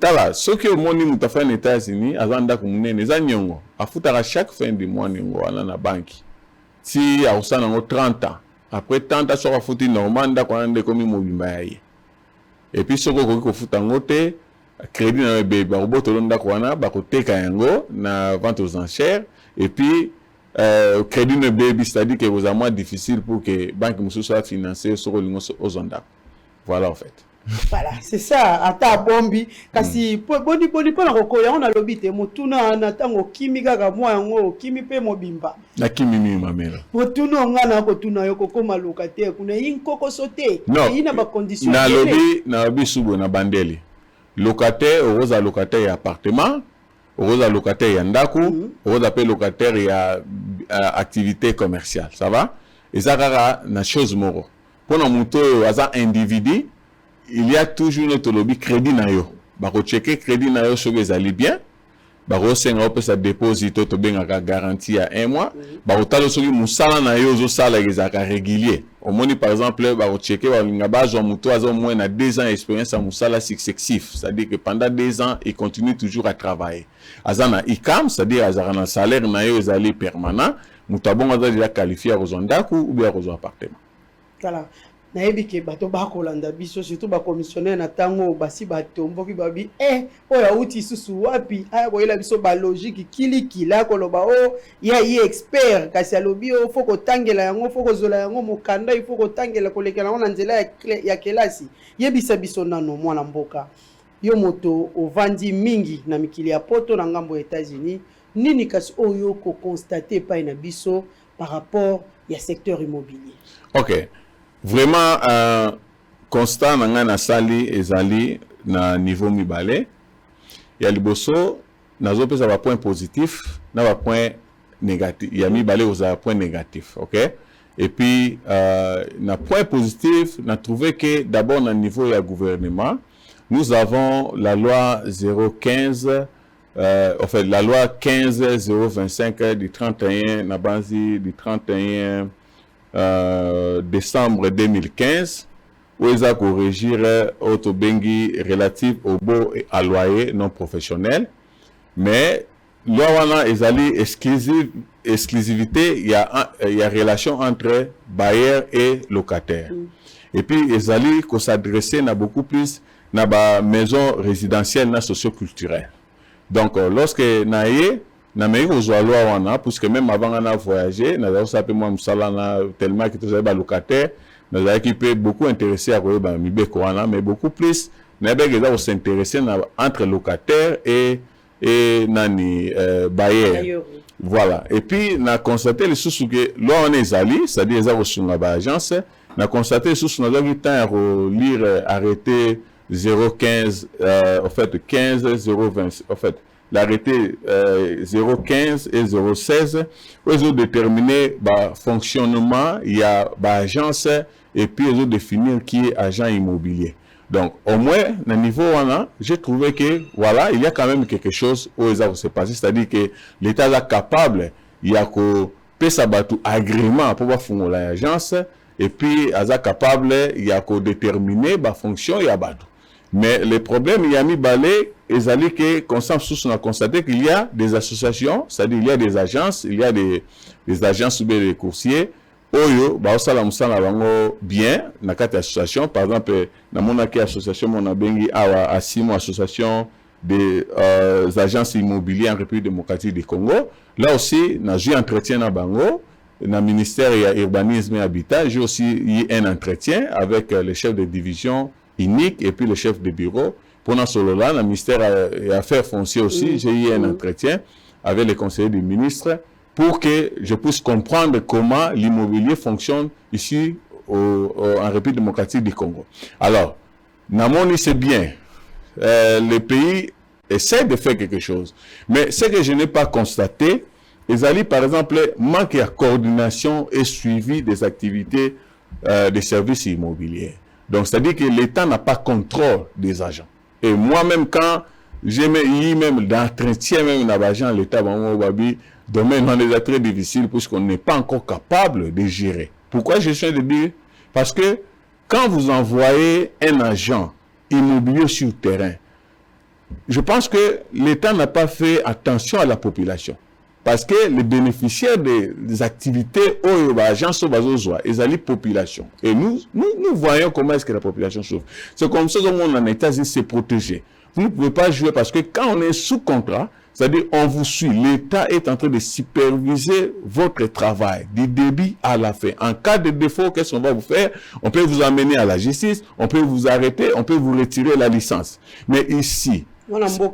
Tala, ce que moni mutafani aux États-Unis, azanda ko munene za nyongo. Afutaka chaque fin du mois nyongo wana na banki. Si a usana ngo 30 ans. Après 30 ans, soko futi normal ndako ande komi mobimba yaye. Et puis soko ko futa ngote crédit na bébé ba roboto ndako wana ba ko teka yango na vente aux enchères et puis crédit ne baby, c'est-à-dire que vous avez moins difficile pour que banque musu soit financée sur aux ondas. Voilà en fait. Voilà, c'est ça. Ata bombi kasi boni pona kokoya on a lobité motuna na tango kimi kaka mwa yango kimi pe mobimba. Na kimi mi mamela. Motuna ngana ko tuna yo kokoma locataire kuna yinkoko sote. Ina ba condition. Na lobi subo na bandeli. Locataire oza locataire ya appartement. Oza locataire ya ndaku, oza pe locataire ya activité commerciale, ça va? Et ça kaka na chose moro. Pour na muto aza individu, il y a toujours notre lobby crédit na yo. Bako checker crédit na yo soki ezali bien. Bako senga pe sa déposito to benga garantie à 1 mois. Bako talo soki musala na yo zo sala ezaka régulier. Au moins par exemple bako checker ba linga bazo muto aza au moins na 2 ans d'expérience à musala successif, c'est-à-dire que pendant 2 ans il continue toujours à travailler. Azana ICAM, c'est-à-dire azana salaire na yo ezali permanent, mutabonga aza déjà qualifié à rozondaku ou bien à appartement. Voilà. Nayebi ke bato ba kolanda biso surtout ba commissionnaire na tango basi batomboki babi oya uti susu wapi aya koyela biso ba logique kilikila koloba ya expert kasi alobi foko tangela yango foko zola yango mokanda il faut kotangela kolekela na nzela ya kelasi yebisa biso nano mwana mboka yo moto ovandi mingi na mikili ya poto na ngambo ya États-Unis nini kasi oyo ko constater pa na biso par rapport ya secteur immobilier. OK. Vraiment, constat na sali ezali na niveau mibale. Ya liboso, nazo pesa ba point positif, na ba point négatif. Ya mibale oza point négatif, ok? Et puis, na point positif, na trouvé que d'abord na niveau ya gouvernement, nous avons la loi 015, en fait, la loi 15-025 du 31, na base du 31 décembre 2015 où ils ont corrigé autobengi relatif au beau et à loyer non professionnel, mais là ils allaient exclusivité il y a relation entre bailleur et locataire et puis ils allaient qu'on s'adresser na beaucoup plus na ba maison résidentielle na socio-culturelle. Donc lorsque naie na mei kozwa loi wana parce que même avant na voyager na za sape moi musala na tellement que tous ba locataire na za qui peut beaucoup intéressé à ko ba mibeko wana mais beaucoup plus na ba que s'intéresser na entre locataire et nani bailleur. Voilà. Et puis na constater les sous que loi on est allé, c'est-à-dire ça reçoit ba agence, na constater sous na qui temps à lire arrêté 015 en fait 15 020 en fait l'arrêté 015 et 016 où ils ont déterminé le fonctionnement, il y a l'agence et puis ils ont défini qui est agent immobilier. Donc au moins, au niveau là, j'ai trouvé que voilà, il y a quand même quelque chose où ils ont se passé, c'est-à-dire que l'État est capable, il y a que pesa batu agrément pour faire l'agence et puis ils sont capable, il y a que déterminer la fonction, il y a batu. Mais le problème, il y a mis balai, et ça dit que, on a constaté qu'il y a des associations, c'est-à-dire il y a des agences, il y a des agences ou des coursiers, oyo, bah, ça la bien, na quatre associations, par exemple, dans mon association, mon abengi, à 6 mois, association des agences immobilières en République démocratique du Congo. Là aussi, j'ai entretien à Bango, dans le ministère de l'Urbanisme et Habitat, j'ai aussi eu un entretien avec le chef de division unique et puis le chef de bureau. Pendant ce là, le ministère des Affaires foncières aussi, j'ai eu un entretien avec les conseillers du ministre pour que je puisse comprendre comment l'immobilier fonctionne ici en République démocratique du Congo. Alors, Namoni, c'est bien. Le pays essaie de faire quelque chose. Mais ce que je n'ai pas constaté, ils par exemple, manque de coordination et suivi des activités des services immobiliers. Donc, c'est-à-dire que l'État n'a pas contrôle des agents. Et moi-même, quand j'ai même d'entretien, même dans l'agent, l'État, domaine, on est très difficile puisqu'on n'est pas encore capable de gérer. Pourquoi je suis de dire? Parce que quand vous envoyez un agent immobilier sur le terrain, je pense que l'État n'a pas fait attention à la population. Parce que les bénéficiaires des activités où l'agent sont ils ont la population. Et nous voyons comment est-ce que la population souffre. C'est comme ça qu'on en État se protéger. Vous ne pouvez pas jouer parce que quand on est sous contrat, c'est-à-dire on vous suit. L'État est en train de superviser votre travail du début à la fin. En cas de défaut, qu'est-ce qu'on va vous faire? On peut vous amener à la justice, on peut vous arrêter, on peut vous retirer la licence. Mais ici, voilà. Non,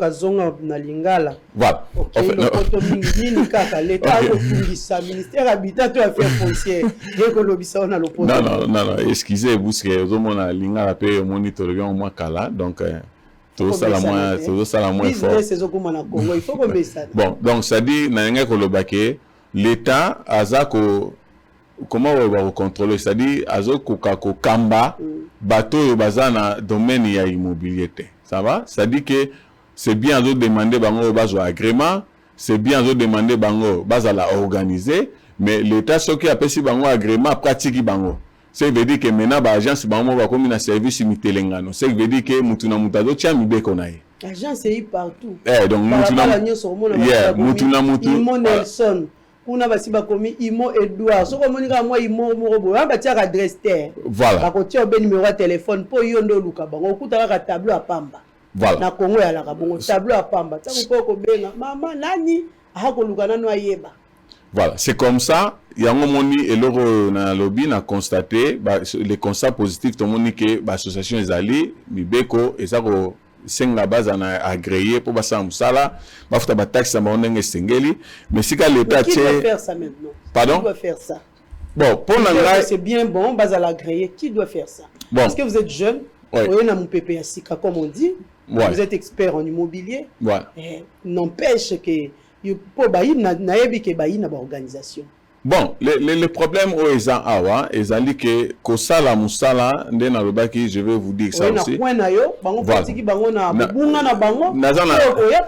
excusez-vous, c'est que vous avez lingala pe monitorion moi kala donc tout ça la moins fort. Bon, donc ça dit na kolobake l'État azako comment on va contrôler, c'est-à-dire azoko kako kamba bateau bazana domaine ya immobilier. Ça va? Ça dit que c'est bien de demander bango bazo agrément, c'est bien de demander bango bazala organiser, mais l'État ce qui appelle si bango agrément pratique bango. Ça veut dire que maintenant l'agence bango va comme un service imitelengano. Ça veut dire que mutuna mutado tia mibeko nae. L'agence est partout. Donc mutuna Imo Nelson. Kuna basiba komi Imo Edouard. So komonika moi Imo Morobo. Amba tia adresse terre. Voilà. Bakotia be numéro de téléphone po yondo luka bango. Okuta ka tableau à Pamba. Voilà. Na Congo ya la kabongo tableau à Pamba. Tango ko benga mama nani ahako luka nanu ayeba. Voilà, c'est comme ça. Il y a un moment et l'euro na lobby n'a constaté les constats positifs tout le monde que l'association est allée mibeko et ça ko senga base na agréé pour basa musala bafuta ba taxe ba onenge sengeli mais si ka l'État qui doit faire ça maintenant? Pardon? Qui doit faire ça? Bon, pour l'engrais c'est bien bon base à l'agréé, qui doit faire ça? Bon. Parce que vous êtes jeune, Ouais. vous êtes dans mon PPA Sika comme on dit, Ouais. vous êtes expert en immobilier. Ouais. N'empêche que pour baï na yebi ke baï na ba organisation. Bon, le problème au Eza Awa, Ezali que Kosala Musala, Ndena Robaki, je vais vous dire ça aussi. Voilà.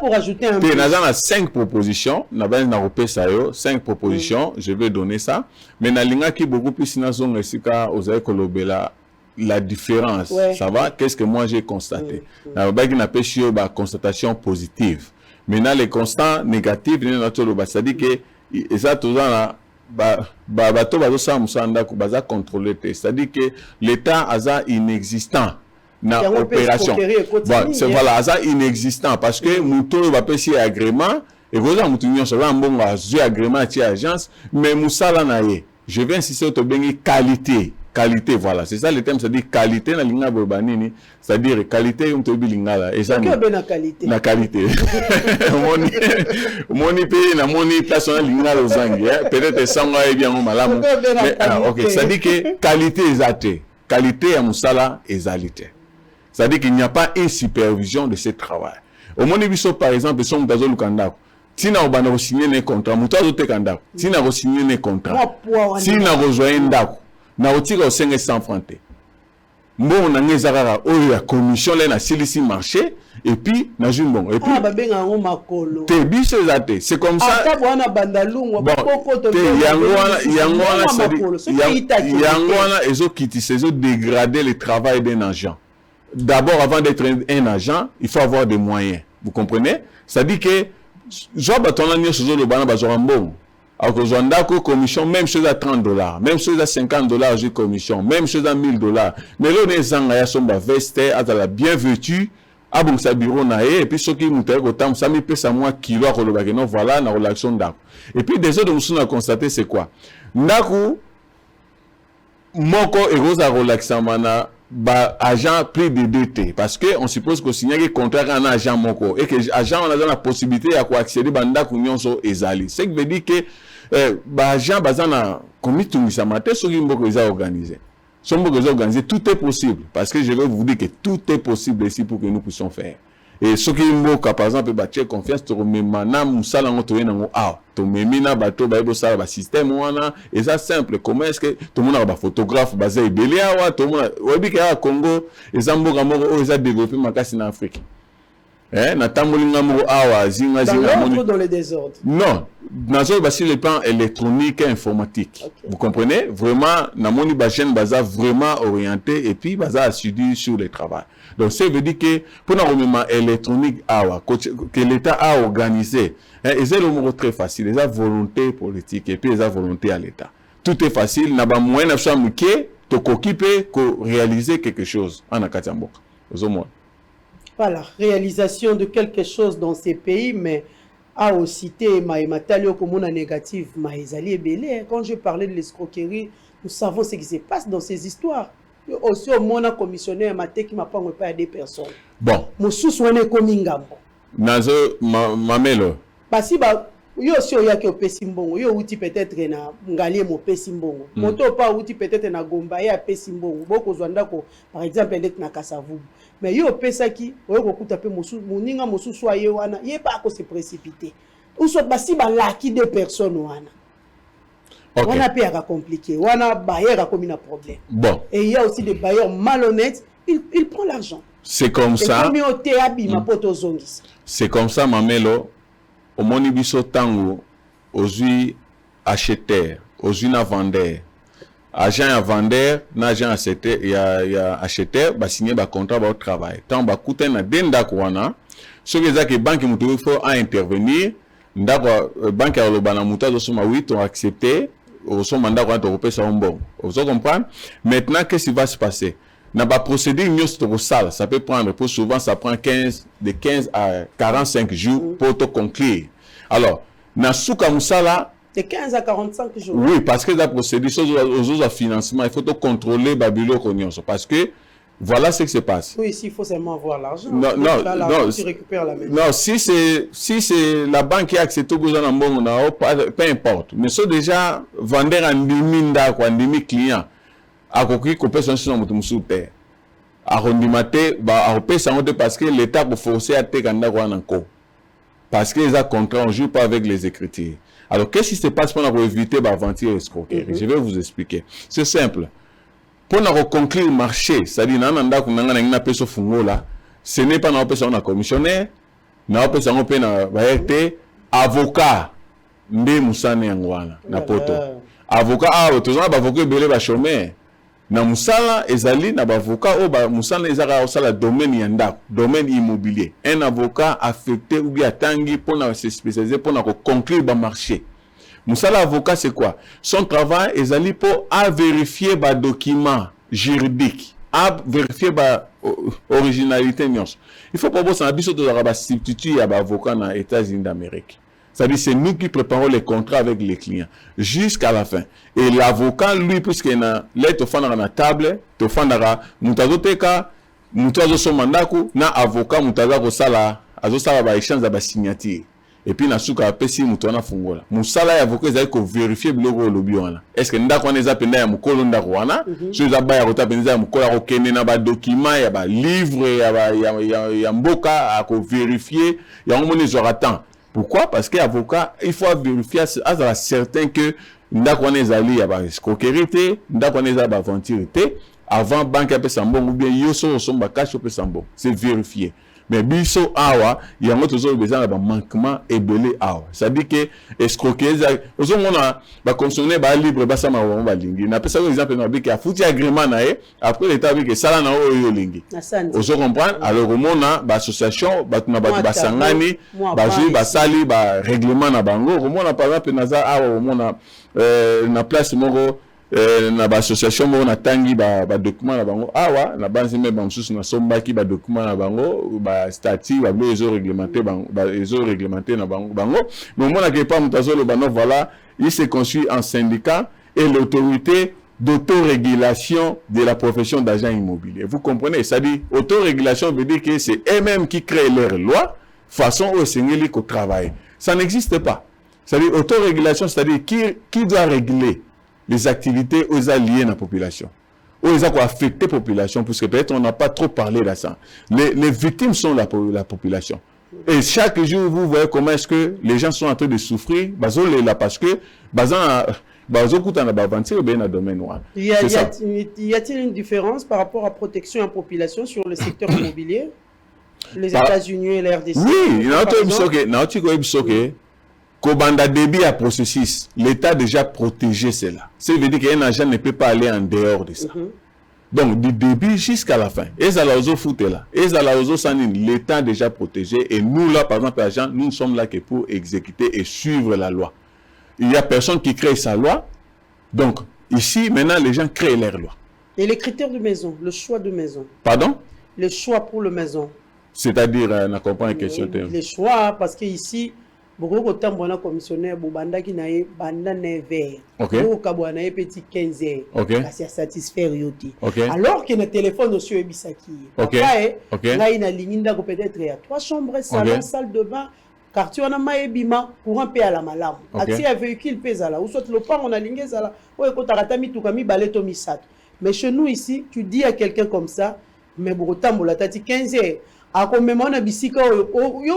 Pour ajouter un peu. Nazana 5 propositions, Nabana 5 propositions, je vais donner ça. Mais Nalinga qui beaucoup plus Nazon Esika Ozaï Kolobela. La différence, ouais. Ça va? Qu'est-ce que moi j'ai constaté? Nabaki n'a pas eu une constatation positive. Maintenant, les constants négatifs, c'est-à-dire que ça tout ça bateau bazo musanda ko baza contrôler, c'est-à-dire que l'État aza inexistant na opération. Bon, c'est voilà aza inexistant parce que muto ba pesi agrément et goza mutu nyonso ba mbongo azu agrément ti agence mais musala na ye. Je vais insister sur bengi qualité, voilà, c'est ça le thème, c'est-à-dire qualité na linga bobanini, c'est-à-dire qualité on te bilingala et ça na qualité. Na qualité. Moni pays na moni personnel lingala ozangi, peut-être sanga et bien malamu. Mais OK, c'est-à-dire que qualité exaté, qualité à musala exalité. C'est-à-dire qu'il n'y a pas une supervision de ce travail. Au moni biso par exemple, son dazo lukanda. Tina obana signer un contrat, mutazo te kanda. Tina go signer un contrat. Tina go joindre ndako. Na otira au 500 francs. Bon na ngezara o ya commission là na silisi marché et puis na jumbon et puis ba benga ngo makolo. Te biso zate, c'est comme ça. Ata bwana bandalungu boko to. Yangwana ezo kiti ezo dégrader le travail d'un agent. D'abord avant d'être un agent, il faut avoir des moyens. Vous comprenez? Ça dit que Joa batona nyo sozo le bana bazora mbongo. Alors que commission, même chose à $30, même chose à $50 de commission, même chose à $1000. Mais là, les gens sont vestés, à la bien vêtus, à bon sa bureau naé, et puis ceux qui nous ont autant, ça me pèse à moi kilo à non voilà la relation d'Aku. Et puis des autres nous avons constaté c'est quoi? Ndaku moko et rosa relaxamana ba agent pris de DT parce que on suppose que signer un contrat un agent moko et que agent on a la possibilité à quoi accéder banda kunyonso ezali. Ce qui veut dire que ba agent bazana comité ngisa maté so mboko eza organisé. So mboko eza organisé, tout est possible parce que je vais vous dire que tout est possible ici pour que nous puissions faire. Et ce qui mboka par exemple ba tirer confiance to memana musala ngoto yena ngo ah to memina bato ba ebo sala ba système wana et ça simple comment est-ce que tout le monde a ba photographe ba za ibeli awa tout le monde obi ka Congo et za mboka moko o eza développer makasi na Afrique na tambolinga mo awa zinga dans zinga l'ordre, dans le désordre. Non, dans le plan électronique et informatique. Okay. Vous comprenez? Vraiment, namoni bajen baza vraiment orienté et puis baza assidu sur le travail. Donc ça veut dire que pour un moment électronique que l'État a organisé, c'est le mot très facile, les volonté politique et puis les volonté à l'État. Tout est facile, n'a pas moyen de faire t'occuper que réaliser quelque chose en Akatamboka. Voilà, réalisation de quelque chose dans ces pays, mais à aussi maïmatalio comme on a négatif, maïzali belé. Quand je parlais de l'escroquerie, nous savons ce qui se passe dans ces histoires. Aussi au monde a commissionné un maté qui m'a pas à des personnes. Bon. Moussou soigné comme ingambo. Nazo mamelo. Parce que yo si oya ke opesi mbongo, yo uti peut-être na ngali mo pesi mbongo. Moto pas uti peut-être na gomba ya pesi mbongo. Boko zwanda ko par exemple elek na Kasavubu. Mais yo pesa ki oyo kokuta pe mosu moninga mosu soye wana, ye pas ko se précipiter. Ou soit basi ba laki de personnes wana. Okay. On a payé à compliqué, on a bailleur à comme un problème. Bon. Et il y a aussi des bailleurs malhonnêtes, il prend l'argent. C'est comme ça. C'est comme ça, Mamelo. Au monibiso tango, aux acheteur, aux vendeur. Agent à vendeur, n'agent acheteur, il y a acheteur, bah signer bah contrat bah au travail. Tant bah coûter na denda kwana. Ce que ça que banque mutuelle faut intervenir. Ndako banque à l'obana mutuelle soma 8 ont accepté. Au son mandat quand on ça bon. Vous comprenez? Maintenant, qu'est-ce qui va se passer? N'a pas procédé une salle, ça peut prendre, pour souvent ça prend de 15 à 45 jours pour te conclure. Alors, na souka musala de 15 à 45 jours. Oui, parce que la procédure aux autres financement, il faut te contrôler babilo parce que voilà ce qui se passe. Oui, ici il faut seulement avoir l'argent. Non, tu récupères la maison. Non, si c'est la banque qui a accepté peu importe. Mais c'est déjà vendre en diminda quoi, en demi client. À quoi qu'on peut s'en mutumsute. À rondimate, à parce que l'État peut forcer à te ganda quoi encore. Parce que les contrats on joue pas avec les écritures. Alors qu'est-ce qui se passe pour éviter d'aventure et escroquerie? Je vais vous expliquer. C'est simple. Pour conclure le marché, c'est-à-dire ce n'est pas dans le commissionnaire, dans le avocat, ndé musane yangwana na poto. Avocat avocat belé ba chômeur. Na musala ezali na avocat o ba musala ezaka osala domaine yanda, domaine immobilier. Un avocat affecté ou bien tangi pour se spécialiser pour conclure le marché. Moussala avocat c'est quoi? Son travail est pour vérifier les documents juridiques, à vérifier l'originalité. Il faut pas que ça soit substitut à l'avocat dans les États-Unis d'Amérique. C'est-à-dire c'est nous qui préparons les contrats avec les clients jusqu'à la fin. Et l'avocat, lui, puisqu'il a l'aide dans la table, il faut que na avocat mutaza sala azosala ba échange ba signature. Et puis na suka pesi mutona fungola musala ya avocat ezali ko vérifier biloko lobi wana est-ce que ndako wana eza penda ya mukolo ndako wana so eza ba ya kota penda ya mukolo ko kende na ba document ya ba livre ya mboka a ko vérifier ya ngomoni zora temps. Pourquoi? Parce que avocat il faut vérifier à certain que ndako wana ezali ya ba escroquerie ndako wana eza ba aventure avant banque a pesa mbongo ou bien yoso somba cash pesa mbongo c'est vérifié. Mais biso awa il y a toujours besoin de manquement et belé awa ça dit que escroquer ozo mona ba consommer ba libre ba sama wa ba lingi na pesa exemple na biki a fouti agrément na après l'état biki sala na o lingi ozo comprendre alors mona ba association ba tuna ba sangani ba jui ba sali ba règlement na bango mona par exemple naza awa mona na place moko na ba association mo na tangi ba document na bango awa na banzi me bamsusu na sombaki ba document na bango ba statut ba besoin réglementer bango ba besoin réglementer na bango mais mona que pas mutazolo bano voilà il se construit en syndicat et l'autorité d'autorégulation de la profession d'agent immobilier. Vous comprenez? C'est-à-dire autorégulation veut dire que c'est eux-mêmes qui créent leurs lois façon au Sénégal au travail. Ça n'existe pas. C'est-à-dire autorégulation, c'est-à-dire qui doit réguler les activités aux alliés dans la population, aux affectés la population, parce que peut-être on n'a pas trop parlé de ça. Les victimes sont la population. Et chaque jour, vous voyez comment est-ce que les gens sont en train de souffrir, parce que y a-t-il une différence par rapport à protection et à population sur le secteur immobilier? Les États-Unis et la RDC. Oui, Kobanda débit à processus, l'État a déjà protégé cela. Ça veut dire qu'un agent ne peut pas aller en dehors de ça. Donc, du début jusqu'à la fin. Et ça, l'État a déjà protégé. Et nous, là, par exemple, agents, nous sommes là que pour exécuter et suivre la loi. Il n'y a personne qui crée sa loi. Donc, ici, maintenant, les gens créent leur loi. Et les critères de maison, le choix de maison. Pardon? Le choix pour la maison. C'est-à-dire, on comprend la question. Les choix, parce qu'ici, beaucoup de temps, on a commissionnaire, banda qui n'a pas 9 heures. Beaucoup de petit 15 heures. C'est satisfaire yoti. Alors que le téléphone aussi est bisaki. Là, il y a ligne peut-être 3 chambres, salon, salle de bain. Quartier on a maébima pour un peu à la malam. Accès à véhicule pèse là. Ou soit le pas on a ligné ça là. Ouais quand t'as mis tout comme balai to misat. Mais chez nous ici, tu dis à quelqu'un comme ça, mais beaucoup tambo la tati 15 heures. A comme même on a bisika yo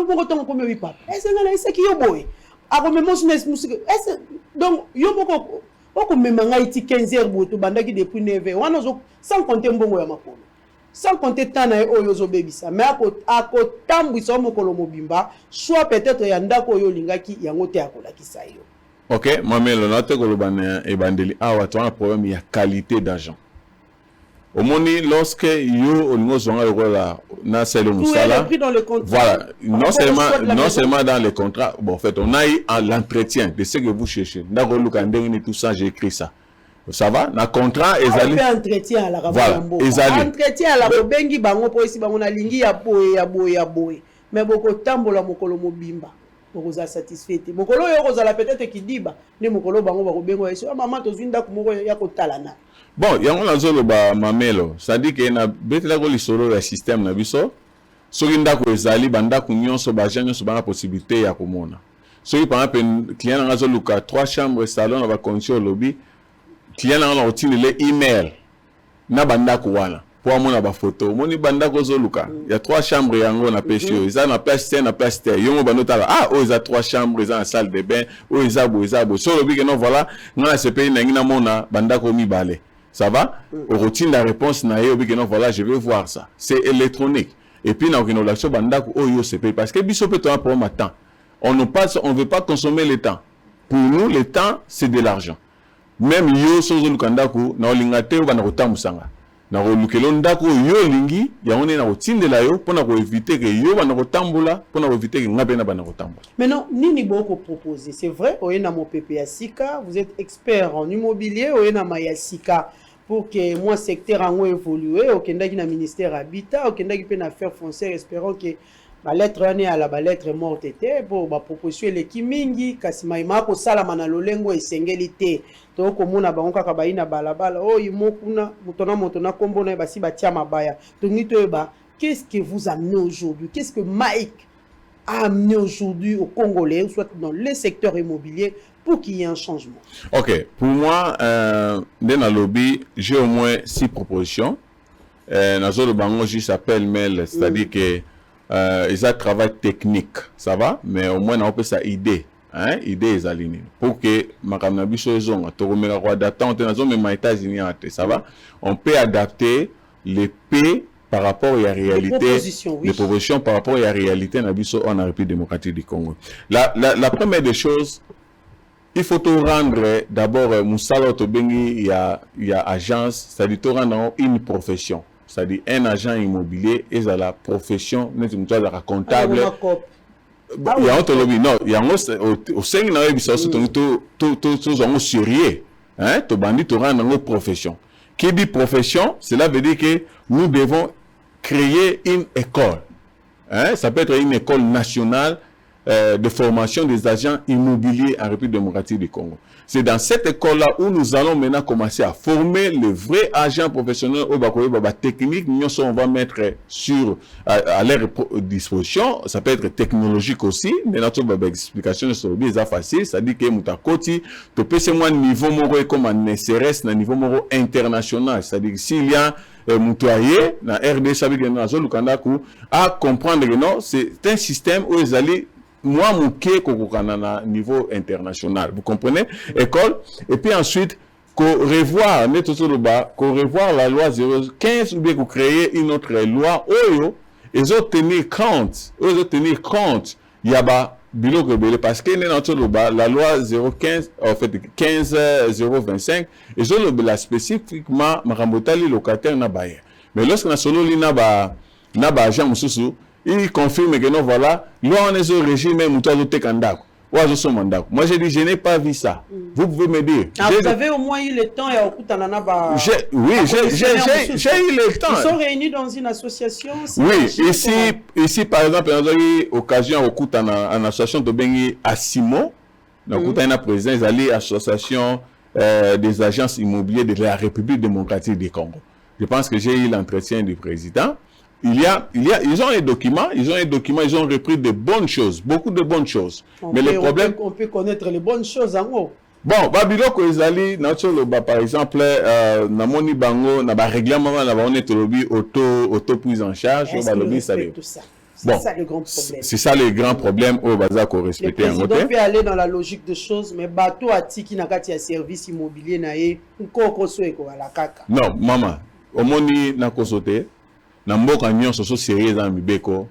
beaucoup temps comme oui pas. Est-ce que c'est qui yo boy? A comme même on musique. Est-ce donc yo beaucoup comme même ngaiti 15 heures boto bandaki depuis 9 heures. On sans compter mbongo ya makolo. Sans compter tant na oyozo bebisa mais ako tambwisa mokolo mobimba soit peut-être yandako oyo lingaki yango te akolakisa yo. OK, mamelo na te kolobana ebandeli awa to un problème ya qualité d'agent. Au moni lorsque yo olingo zonga yola na selo musala. Voilà, non seulement dans les contrats, bon en fait on a eu l'entretien de ce que vous cherchez. Ndako lukandeni tout ça, j'ai écrit ça. Ça va na contrat ezali entretien à la entretien à la bengi bango po esi bango na lingi ya boye mais boko tambola mokolo mobimba boko za satisfait mokolo yo kozala peut-être kidiba ne mokolo bango bako bengo esi maman to zinda kumoko ya kotalana bon yango na zolo ba mamelo ça dit que na betela ko lisolo ya système na biso soki ndako ezali bandako nyonso ba nyonso ba possibilité ya komona soki par exemple client na zolo ka 3 chambres salon na ba condition lobby client na otine le email na bandako wana pour amona ba photo moni bandako zoluka il y a 3 chambres yango na pesio ils na place na place yongo banotala oh ils a 3 chambres ils a une salle de bain oh ils a beau so lobi que non voilà na ce pays na ngina mona bandako mibale ça va au routine la réponse na yo bi que non voilà je vais voir ça c'est électronique et puis na relation bandako oh yo ce pays parce que biso peut un problème à temps on veut pas consommer le temps pour nous le temps c'est de l'argent. Même yo sozo lukandako na olingate bana kotamusanga na olukelo ndako yo lingi ya one na kotindela yo pona ko éviter que yo bana kotambola pona ko éviter que ngabe na bana kotambola. Maintenant nini boko proposer c'est vrai oyena mo PPA Sika vous êtes expert en immobilier oyena maya Sika pour que moi secteur en évoluer okendaki na ministère habitat okendaki pe na affaires foncières espérons que la lettre à la lettre morte était pour ba proposition l'équipe mingi kasima imako sala mana lolengo esengelité to ko mona bango kaka baina balabala oh imokuna mutona kombo na basi batia mabaya to ngito ba qu'est-ce que vous amenez aujourd'hui qu'est-ce que Mike a amené aujourd'hui au Congolais soit dans le secteur immobilier pour qu'il y ait un changement. OK, pour moi dans la lobby j'ai au moins 6 propositions nazolo bango juste appel mail c'est-à-dire que ils ont un travail technique, ça va, mais au moins on peut ça idée, hein, idée est alignée. Pour que ma cannabis ça va, on peut adapter les P par rapport à la réalité, les propositions par rapport à la réalité en République démocratique du Congo. La première des choses, il faut tout rendre d'abord Moussala Tobengi, il y a agence, c'est-à-dire tout rendre une profession. C'est-à-dire un agent immobilier et à la profession, la comptable. Il y a un lobby, non, il y a au sein de la tout sérieux, hein, tout bandit, tout rend dans notre profession. Qui dit profession, cela veut dire que nous devons créer une école. Hein, ça peut être une école nationale de formation des agents immobiliers en République démocratique du Congo. C'est dans cette école-là où nous allons maintenant commencer à former les vrais agents professionnels au Bakoye Baba technique. Nous on va mettre à leur disposition. Ça peut être technologique aussi. Mais notre explication sur le bien facile. Ça dit que Moutakoti, tu peux c'est moins niveau moro comme un SRS, un niveau moro international. C'est-à-dire que s'il y a Moutouaye, dans RD, ça veut dire que à comprendre que non, c'est un système où ils allaient moi mouké kokokana niveau international, vous comprenez, école, et puis ensuite revoir la loi 015 ou bien créer une autre loi oyo ils ont tenu compte, il y a ba biloko belé parce que la loi 015 en fait 15025 ils ont le spécifiquement marambotali locataire na baye. Mais lorsque na solo li na ba agent mususu, il confirme que non voilà, loi on est au régime même muto azote kandako. Moi j'ai dit je n'ai pas vu ça. Vous pouvez me dire. Vous avez au moins eu le temps et oui, j'ai eu le temps. Ils sont réunis dans une association. Oui, ici par exemple, on a eu l'occasion en association de Bengi à Simon. Donc, on a président, ils allaient à l'association des agences immobilières de la République démocratique du Congo. Je pense que j'ai eu l'entretien du président. Ils ont un document, ils ont repris de bonnes choses, beaucoup de bonnes choses. Mais le problème... On peut connaître les bonnes choses en haut. Bon, Babiloko ezali par exemple na moni bango na ba règlement na ba onetolobi auto prise en charge ba lobby ça. C'est ça le grand problème. C'est ça le grand problème au bazar qu'on respecte en côté. Le président peut aller dans la logique de choses mais bateau atiki na kati ya service immobilier na ye nkoko soeko ala kaka. Non, maman, omoni na kosote na mboka nyonso so sérieux dans mibeko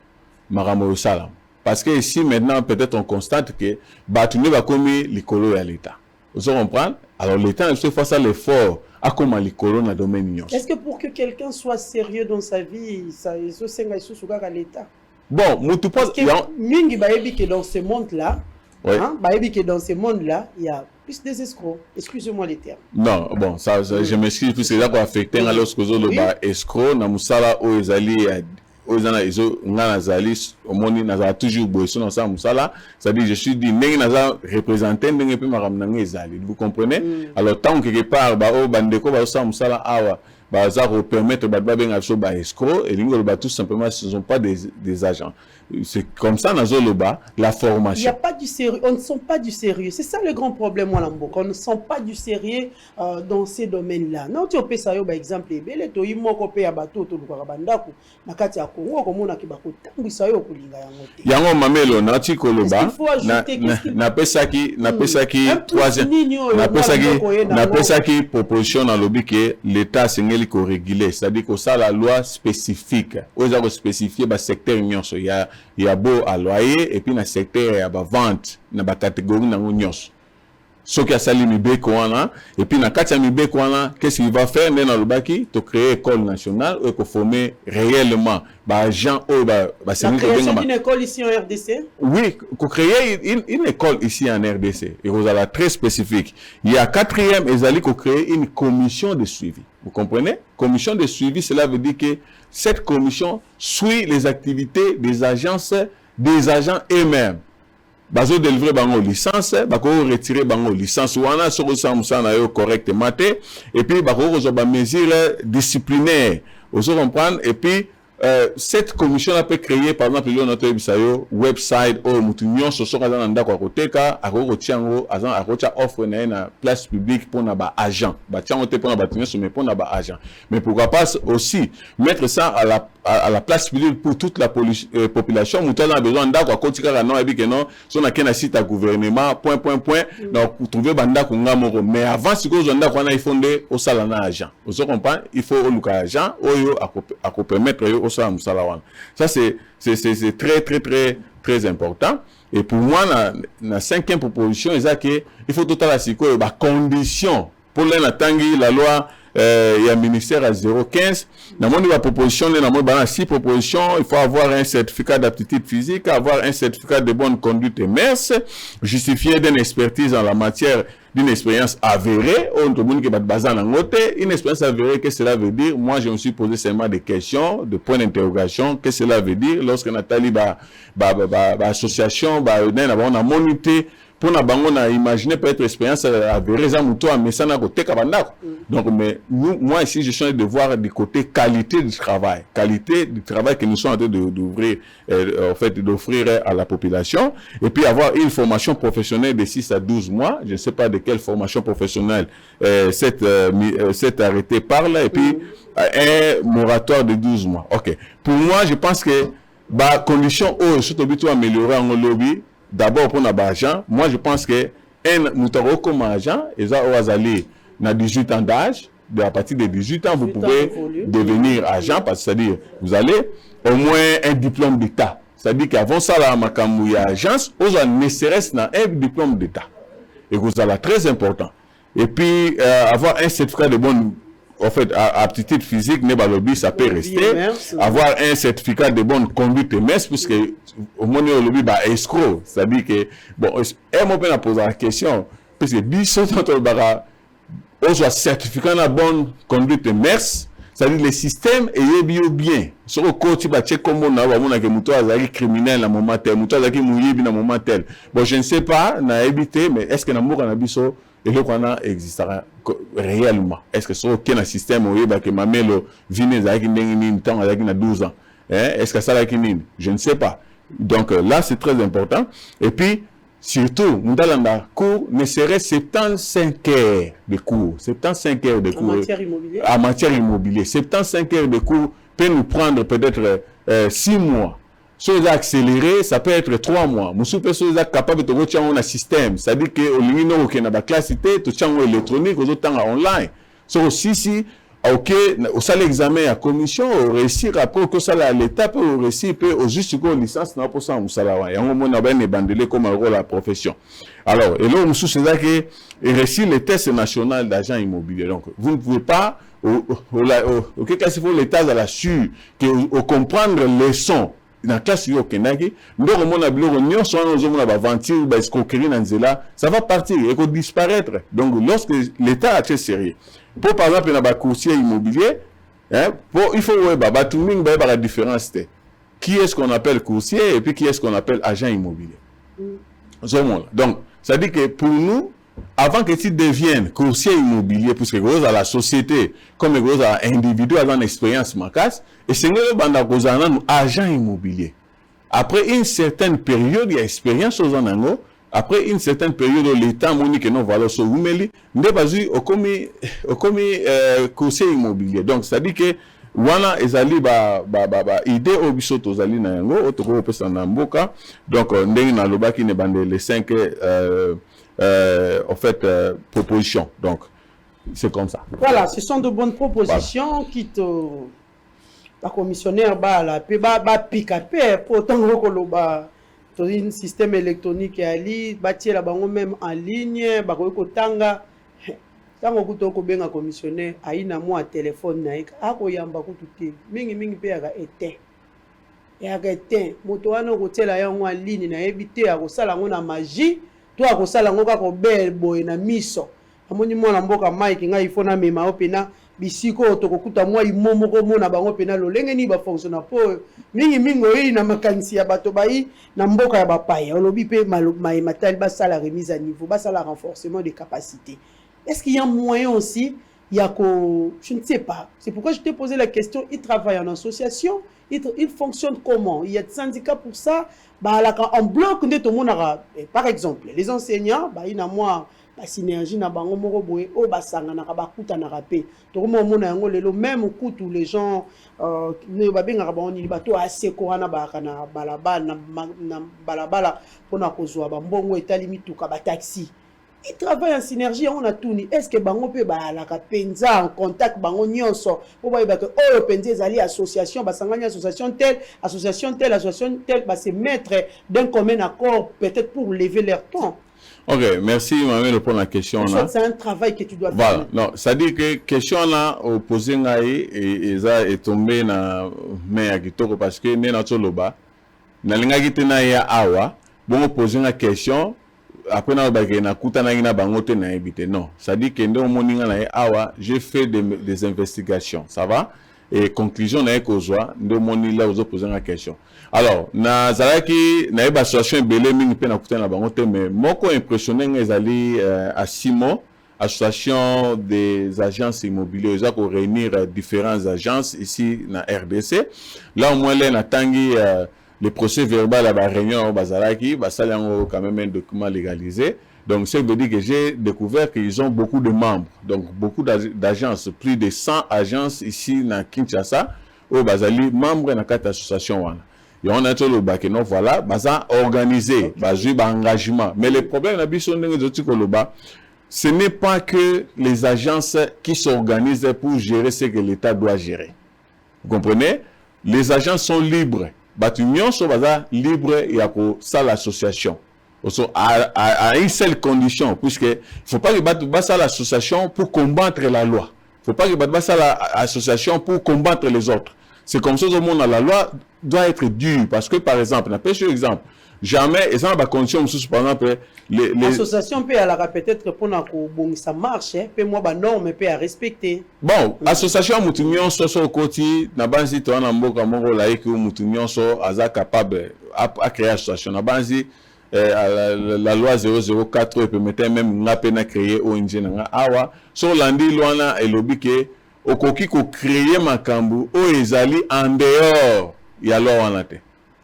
makambo salam. Parce que ici maintenant peut-être on constate que batu ne va komi likolo ya l'état. Vous comprenez? Alors l'État se fait à l'effort à comment les colons dans le domaine. Est-ce que pour que quelqu'un soit sérieux dans sa vie, ça se senga sous à l'État? Bon, mutu pas mingi baebi que dans ce monde-là, baebi que dans ce monde-là, il y a plus des escrocs. Excusez-moi les termes. Non, bon, ça je m'excuse plus c'est là qu'on affecté lorsque zo le escroc na musala o ezali Ozana izo ngana zali omoni naza toujours boisson dans ça musala, c'est-à-dire je suis dit ndenge naza représenté ndenge pe makamnanga ezali, vous comprenez? Alors tant quelque part ba o bandeko ba ça musala awa ba za permettre ba benga so ba escroc et lingo ba tout simplement ce ne sont pas des agents. C'est comme ça nazo loba la formation. Il n'y a pas du sérieux, on ne sent pas du sérieux. C'est ça le grand problème moi lambo, on ne sent pas du sérieux dans ces domaines-là. Non tu opé ça yo par exemple ebele to imoko pe ya bato to luka bandako na kati ya Congo komona ki ba ko tambisa yo kulinga yango te. Yango mamelo na ti koloba na pesaki troisième na pesaki proposition na lobi que l'état sengeli ko réguler, c'est-à-dire que ça la loi spécifique. Oza ko spécifier ba secteur nyonso il y a beau à loyer et puis dans le secteur il y a ba vente dans ba catégorie na nyonso. Ce qui a sali mibeko wana et puis na kati ya mibeko wana qu'est-ce qu'il va faire dans le baki to créer école nationale ou pour former réellement ba agent ou ba c'est une école ici en RDC. Oui, pour créer une école ici en RDC et vous allez très spécifique. Il y a quatrième ezali ko créer une commission de suivi. Vous comprenez? Commission de suivi, cela veut dire que cette commission suit les activités des agences, des agents eux-mêmes. Bazo délivrer bango licence, bako retirer bango licence wana soko samusana yo correctement et puis bako ba mesures disciplinaires. Vous comprenez? Et puis cette commission là peut créer par exemple notre website ou mutunyo soso kaza ndako akoteka akoko tiango azan akocha offre na place publique pour na ba agent ba tiango te pour na ba tunyo mais pour na ba agent mais pourquoi pas aussi mettre ça à la place publique pour toute la population mutuelle a besoin ndako akotika la non et que non son na kena site à gouvernement point donc pour trouver banda ko ngamoro mais avant si ko zonda ko na ifondé au salana agent vous comprenez il faut au luka agent oyo ako permettre ça c'est très important et pour moi la cinquième proposition c'est que il faut tout à la siko ba condition pour la loi il y a un ministère à 015 dans mon proposition dans mon 6 propositions il faut avoir un certificat d'aptitude physique, avoir un certificat de bonne conduite et mœurs, justifier d'une expertise en la matière d'une expérience avérée, une expérience avérée, qu'est-ce que cela veut dire? Moi, je me suis posé seulement des questions, des points d'interrogation, qu'est-ce que cela veut dire? Lorsque Nathalie, association, on a monité, pour na bango na imaginer peut-être expérience avérée, ça muto a mesana côté kabandako. Donc, mais moi ici, je suis en train de voir du côté qualité du travail que nous sommes en train d'ouvrir, en fait, d'offrir à la population, et puis avoir une formation professionnelle de 6 à 12 mois. Je ne sais pas de quelle formation professionnelle cet arrêté parle, et puis un moratoire de 12 mois. Ok. Pour moi, je pense que bah condition surtout à améliorer en lobby. D'abord pour l'agent, moi je pense que un moutaro comme agent, et ça on a 18 ans d'âge, à partir de 18 ans vous pouvez devenir agent, parce que c'est-à-dire vous allez au moins un diplôme d'État. C'est-à-dire qu'avant ça, la makamou ya agence, on ne serait dans un diplôme d'État. Et que ça, très important. Et puis, avoir un certificat de bonne, en fait, aptitude physique, ça peut rester. Avoir un certificat de bonne conduite MS, puisque au moins, le lobby, escroc. C'est-à-dire que, bon, on peut poser la question, parce que, on a certificat de bonne conduite MS, c'est-à-dire le système est bien. Sur le côté, comme on a que criminel à un moment tel, à un moment tel. Bon, je ne sais pas, n'a évité, mais est-ce que dans le monde et le Rwanda existera réellement? Est-ce que sur aucun système où il y a que mamelo vient avec une temps avec 12 ans? Est-ce que ça là qui mine? Je ne sais pas. Donc là, c'est très important. Et puis, surtout, Moudalanda, cours ne serait 75 heures de cours. 75 heures de cours. En matière immobilière. 75 heures de cours peut nous prendre peut-être 6 mois. Si on a accéléré, ça peut être 3 mois. Monsieur personne est capable de voir un système. C'est-à-dire que au limite, on a la classe, tout ça électronique, aux autres online. So aussi, ok, au salle examen à commission, au réussir après que ça à l'étape, au réussir peut au juste que licence n'a pas ça au salaire. Et on a bien bandélé comme un rôle à la profession. Alors, et là, monsieur c'est là que réussir les tests nationaux d'agent immobilier. Donc, vous ne pouvez pas, ok, quand il faut l'état de la su, que comprendre les sons. Dans la classe au Kenaki, nous avons ça va partir et va disparaître. Donc, lorsque l'État est sérieux, pour par exemple, un courtier immobilier, il faut voir la différence. Qui est-ce qu'on appelle courtier et puis qui est-ce qu'on appelle agent immobilier. Donc, ça dit que pour nous, avant que tu deviennes courtier immobilier, puisque vous avez la société, comme vous avez l'individu avec une expérience macasse, et c'est vous avez un agent immobilier. Après une certaine période d'expérience aux anango, après une certaine période de l'État monique non valeur sur vous mêlez, n'est pas eu au commis courtier immobilier. Donc, ça dit que wana ezali idée au biso tozali na yango otoko pesa na mboka. Donc, ndenge na lobaki ne bande les 5 en fait, propositions. Donc, c'est comme ça. Voilà, ce sont de bonnes propositions voilà. Qui te... La commissionnaire, la pique à paix, pour autant que un système électronique est bâtir même en ligne, tanga. Tant que tu as commissionnaire, aïna moi téléphone naïk, akoyamba kututé, mingi pe aga éteint. Et aga éteint, moto wana kotela yango en ligne na éviter à kosala ngona magie. Toi ko sala ngoka ko bel boy na miso amoni mona mboka Mike nga ifona mema opena bisiko to kokuta mwa imomo ko mona bango pena lolenge ni ba fonctionner po mingi oyi na makanisi ya bato bai na mboka ya bapaya olobi pe mai matali ba sala remise à niveau ba sala renforcement des capacités. Est-ce qu'il y a un moyen aussi il y a je ne sais pas. C'est pourquoi je t'ai posé la question. Ils travaillent en association. Ils fonctionnent comment? Il y a des syndicats pour ça. En bloc, par exemple, les enseignants, ils ont moins la synergie na bango moko boye o basanga na bakuta na rapé. To mo mona yango lelo même coup tous les gens ne ba benga ba oni bato assez korana ba kana balabala na balabala pona kozwa ba mbongo etali mituka ba taxi. Ils travaillent en synergie, on a tout ni. Est-ce que bango peut ba la penza en contact bango nyonso pour ba que oh penza ezali association basangani association telle ba se mettre d'un commun accord peut-être pour lever leur temps. Ok, merci Mamel pour la question là. C'est un travail que tu dois voilà. faire. Non, ça dit que question là opposé ngai et ça est tombé na mais à kitoko parce que né na toloba na linga kitena ya awa bon poser la question. Après na kuta na bangote na ebité non ça dit que ndo moninga na awa j'ai fait des investigations ça va et conclusion na ekozwa ndo moni là vous poser la question alors na zalaki na eba association belé mingi pe na kuta na bangote mais moko impressionné ngezali à Simon association des agences immobilières ils ont réunir différentes agences ici na RDC là au moins là na tangi le procès verbal à la réunion au Bazaraki, ça a quand même un document légalisé. Donc, ça veut dire que j'ai découvert qu'ils ont beaucoup de membres. Donc, beaucoup d'agences, plus de 100 agences ici dans Kinshasa, au Bazali, membres de cette association. Et on a tout le bac, voilà, ça organisé, engagement. Mais le problème, ce n'est pas que les agences qui s'organisent pour gérer ce que l'État doit gérer. Vous comprenez? les agents sont libres. Batunion sont libres et à ça l'association. À une seule condition, puisque il ne faut pas que ça l'association pour combattre la loi. Il ne faut pas que ça l'association pour combattre les autres. C'est comme ça que le monde à la loi doit être dure. Parce que, par exemple, on a pêché exemple, jamais, et ça, la condition, par exemple, l'association peut alors peut-être pour que ça marche, peut moi ba norme peut à respecter. Bon, l'association mutunyon so koti na banzi to na mboka moko laiki mutunyon so aza capable à créer association na banzi la loi 004 permettait même na pena créer ONG na awa so landi lwana elobi ke okoki ko créer makambu o ezali en dehors ya loi wana te.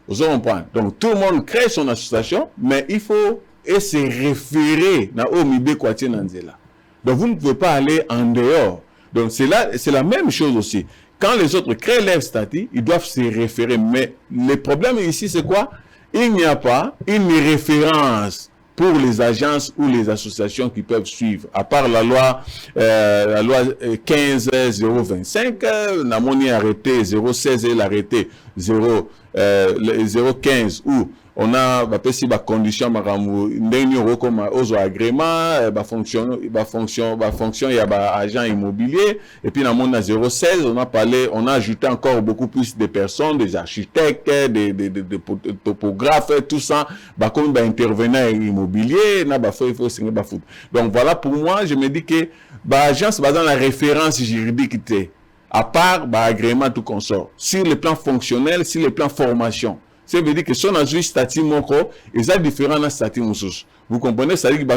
Vous comprenez? Donc tout le monde crée son association, mais il faut se référer na omibe kwati nanzela. Donc vous ne pouvez pas aller en dehors. Donc c'est la même chose aussi. Quand les autres créent leur statut, ils doivent se référer. Mais le problème ici, c'est quoi? Il n'y a pas une référence pour les agences ou les associations qui peuvent suivre. À part la loi 15-025, la monnaie arrêté 016 et l'arrêté 015 où on a si condition comme aux agréments fonction il y a agent immobilier et puis dans monde 016 on a ajouté encore beaucoup plus de personnes, des architectes, des topographes, tout ça comme intervenants immobilier donc voilà, pour moi je me dis que agence dans la référence juridique à part agrément tout consort sur le plan fonctionnel, sur le plan formation. Ça veut dire que si on a un statut moko, ils sont différents dans statut moussous. Vous comprenez? Ça veut dire que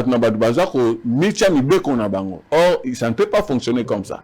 ça ne peut pas fonctionner comme ça.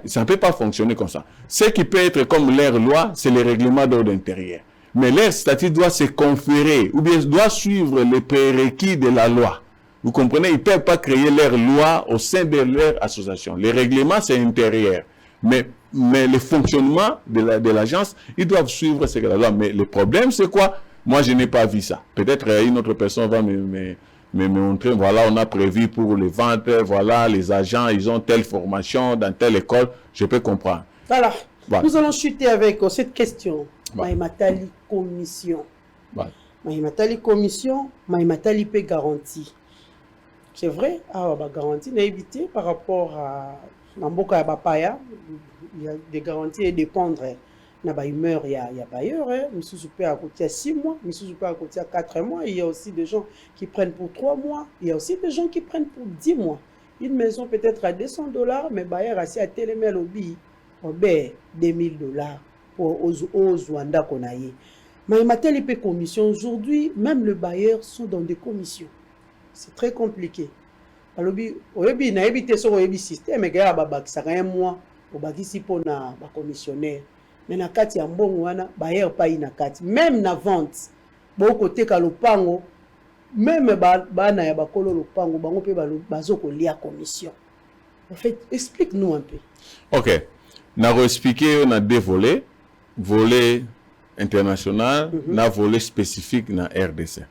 Ça ne peut pas fonctionner comme ça. Ce qui peut être comme leur loi, c'est le règlement d'ordre intérieur. Mais leur statut doit se conférer, ou bien doit suivre les prérequis de la loi. Vous comprenez? Ils ne peuvent pas créer leur loi au sein de leur association. Les règlements, c'est intérieur. Mais le fonctionnement de l'agence, ils doivent suivre ce que la loi. Mais le problème, c'est quoi? Moi, je n'ai pas vu ça. Peut-être une autre personne va me montrer, voilà, on a prévu pour les ventes, voilà, les agents, ils ont telle formation dans telle école. Je peux comprendre. Voilà. Nous allons chuter avec cette question. Maïmatali commission. Maïmatali commission, Maïmatali peut garantie. C'est vrai, garantie n'a évité par rapport à Namboka ya bapaya, il y a des garanties et dépendre na ba humeur il y a bailleur, monsieur super à côté à 6 mois, monsieur super à côté à 4 mois, il y a aussi des gens qui prennent pour 3 mois, il y a aussi des gens qui prennent pour 10 mois. Une maison peut-être à $200, mais bailleur assis à télémel au billet, au $2000 pour aux Rwanda qu'on a eu. Mais matel IP commission aujourd'hui, même les bailleurs sont dans des commissions. C'est très compliqué. Alobi oyebi na ebité so oyebi système ga ba ça un mois au bakisi pona ba commissionnaire mais na kati ya mbongo wana bayer pa ina kati même na vente bo côté ka lopango même bana ya bakolo lopango bango pe bazoko lia commission. En fait, explique-nous un peu. OK. Na expliquer on a deux volets, volet international, na volet spécifique na RDC.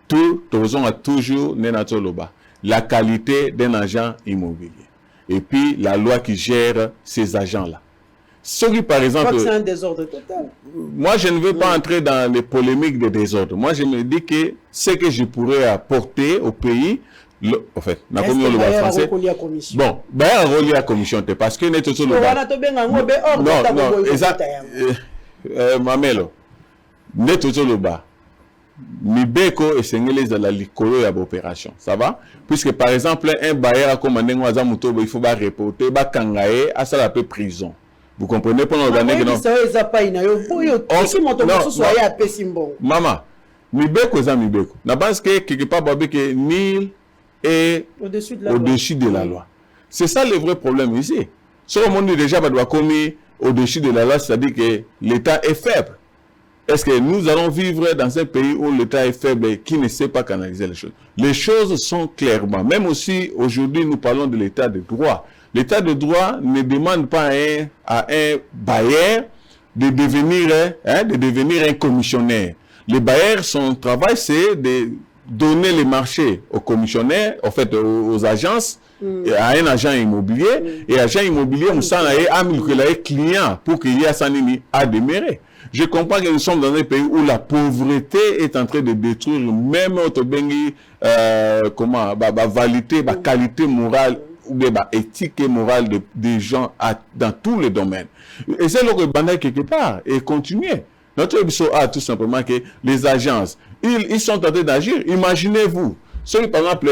Tout raison a toujours nenatoloba. La qualité d'un agent immobilier. Et puis, la loi qui gère ces agents-là. Ce qui, par exemple... C'est un désordre total. Moi, je ne veux pas entrer dans les polémiques de désordre. Moi, je me dis que ce que je pourrais apporter au pays... en fait, la commission français... Bon, il y a la commission. Parce que... Non, Mamelo. Netotoloba. Mibeko et Sengelez dans la licolo ya opération. Ça va? Puisque par exemple, un bailleur a commandé un Wazamuto, il faut reporter, Bakangae, à ça la peu prison. Vous comprenez pas? Maman, Mibeko est Mibeko. Na base que quelque part, que nul est au-dessus de la loi. C'est ça le vrai problème ici. Si le monde déjà doit commis au-dessus de la loi, c'est-à-dire que l'État est faible. Est-ce que nous allons vivre dans un pays où l'État est faible et qui ne sait pas canaliser les choses? Les choses sont clairement. Même aussi, aujourd'hui, nous parlons de l'État de droit. L'État de droit ne demande pas à un bailleur de devenir un commissionnaire. Le bailleur, son travail, c'est de donner les marchés aux commissionnaires, en fait, aux agences, à un agent immobilier, et agent immobilier, on s'en a client pour qu'il y ait ça à demeurer. Je comprends que nous sommes dans un pays où la pauvreté est en train de détruire même notre validité, qualité morale, ou éthique et morale des gens dans tous les domaines. Et c'est le que quelque part, et continuer. Notre émission a tout simplement que les agences, ils sont en train d'agir. Imaginez-vous, celui par exemple,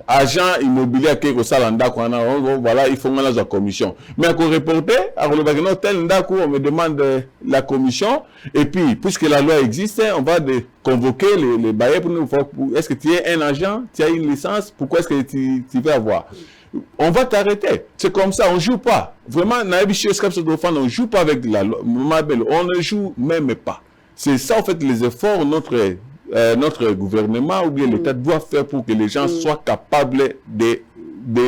agent immobilier qui est voilà, ils font la commission. Mais à reporter, on me demande la commission, et puis, puisque la loi existe, on va convoquer les bailleurs pour nous voir, est-ce que tu es un agent, tu as une licence, pourquoi est-ce que tu veux avoir? On va t'arrêter. C'est comme ça, on ne joue pas. Vraiment, on ne joue pas avec la loi. On ne joue même pas. C'est ça, en fait, les efforts, notre gouvernement ou bien l'État doit faire pour que les gens soient capables de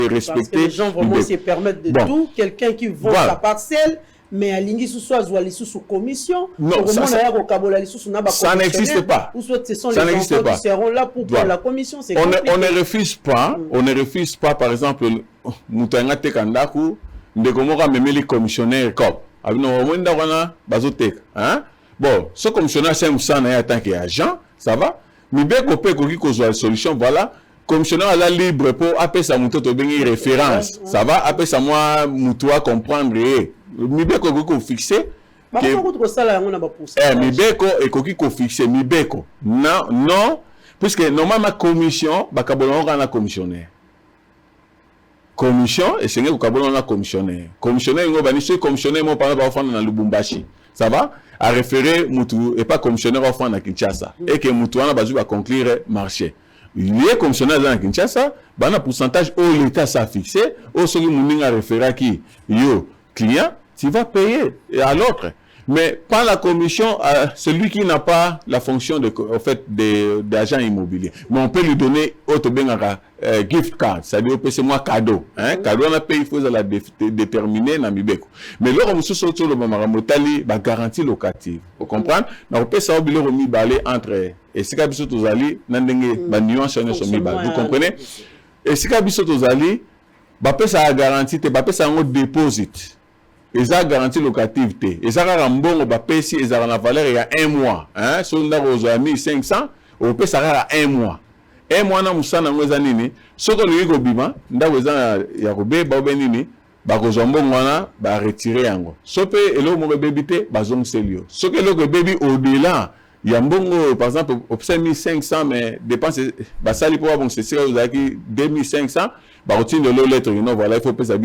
respecter. Parce que les gens vraiment se permettent de tout. Quelqu'un qui vend sa parcelle, mais à l'ingé sous commission, non, ça n'existe pas. Ça n'existe pas. Qui seront là pour prendre la commission. On ne refuse pas. On ne refuse pas, par exemple, Moutanga Tekandaku, de Gomora Memeli commissionnaire comme. Bon, ce commissionnaire, c'est un sang en tant qu'agent, ça va. Mais bien qu'on peut qu'on solution, voilà. Commissionnaire à la libre pour appeler sa mouton de référence. Ça va, appeler sa moi mouton à comprendre. Mais bien qu'on fixe. Mais bien qu'on fixe, mais bien qu'on. Non, puisque normalement, commission, on a un commissionnaire. Commission, et c'est un commissionnaire. Commissionnaire, mon parent va faire dans Lubumbashi. Ça va? À référer Moutou et pas commissionnaire au fond à Kinshasa. Et que Moutou va conclure marché. Il y a commissionnaire dans Kinshasa, un pourcentage où l'État s'est fixé, où celui qui a référé qui, yo, client, tu vas payer à l'autre. Mais pas la commission, celui qui n'a pas la fonction d'agent immobilier. Mais on peut lui donner autre gift card, c'est-à-dire c'est moi cadeau. Cadeau on a payé, il faut la déterminer dans Mibeko. Mais là on se sort le Maramotali, garantie locative. Vous comprenez? On peut savoir que le balai entre et si kabiso tozali nandenge ba nuance on est ba. Vous comprenez? Et si kabiso tozali ba pesa la garantie te ba pesa un deposit. Ils ont garantie locative. Ils ont un pesi, ils ont la valeur il y a 1 mois. Si on a 1500, on peut s'arrêter à 1 mois. 1 mois, on a un ce que nous avons bima, nous avons retirer un ce que le bébé ce que le bébé au-delà, il y a un par exemple, 1500, mais dépense, sali pour avoir c'est 2500, retire de l'eau lettre, voilà, il faut payer sa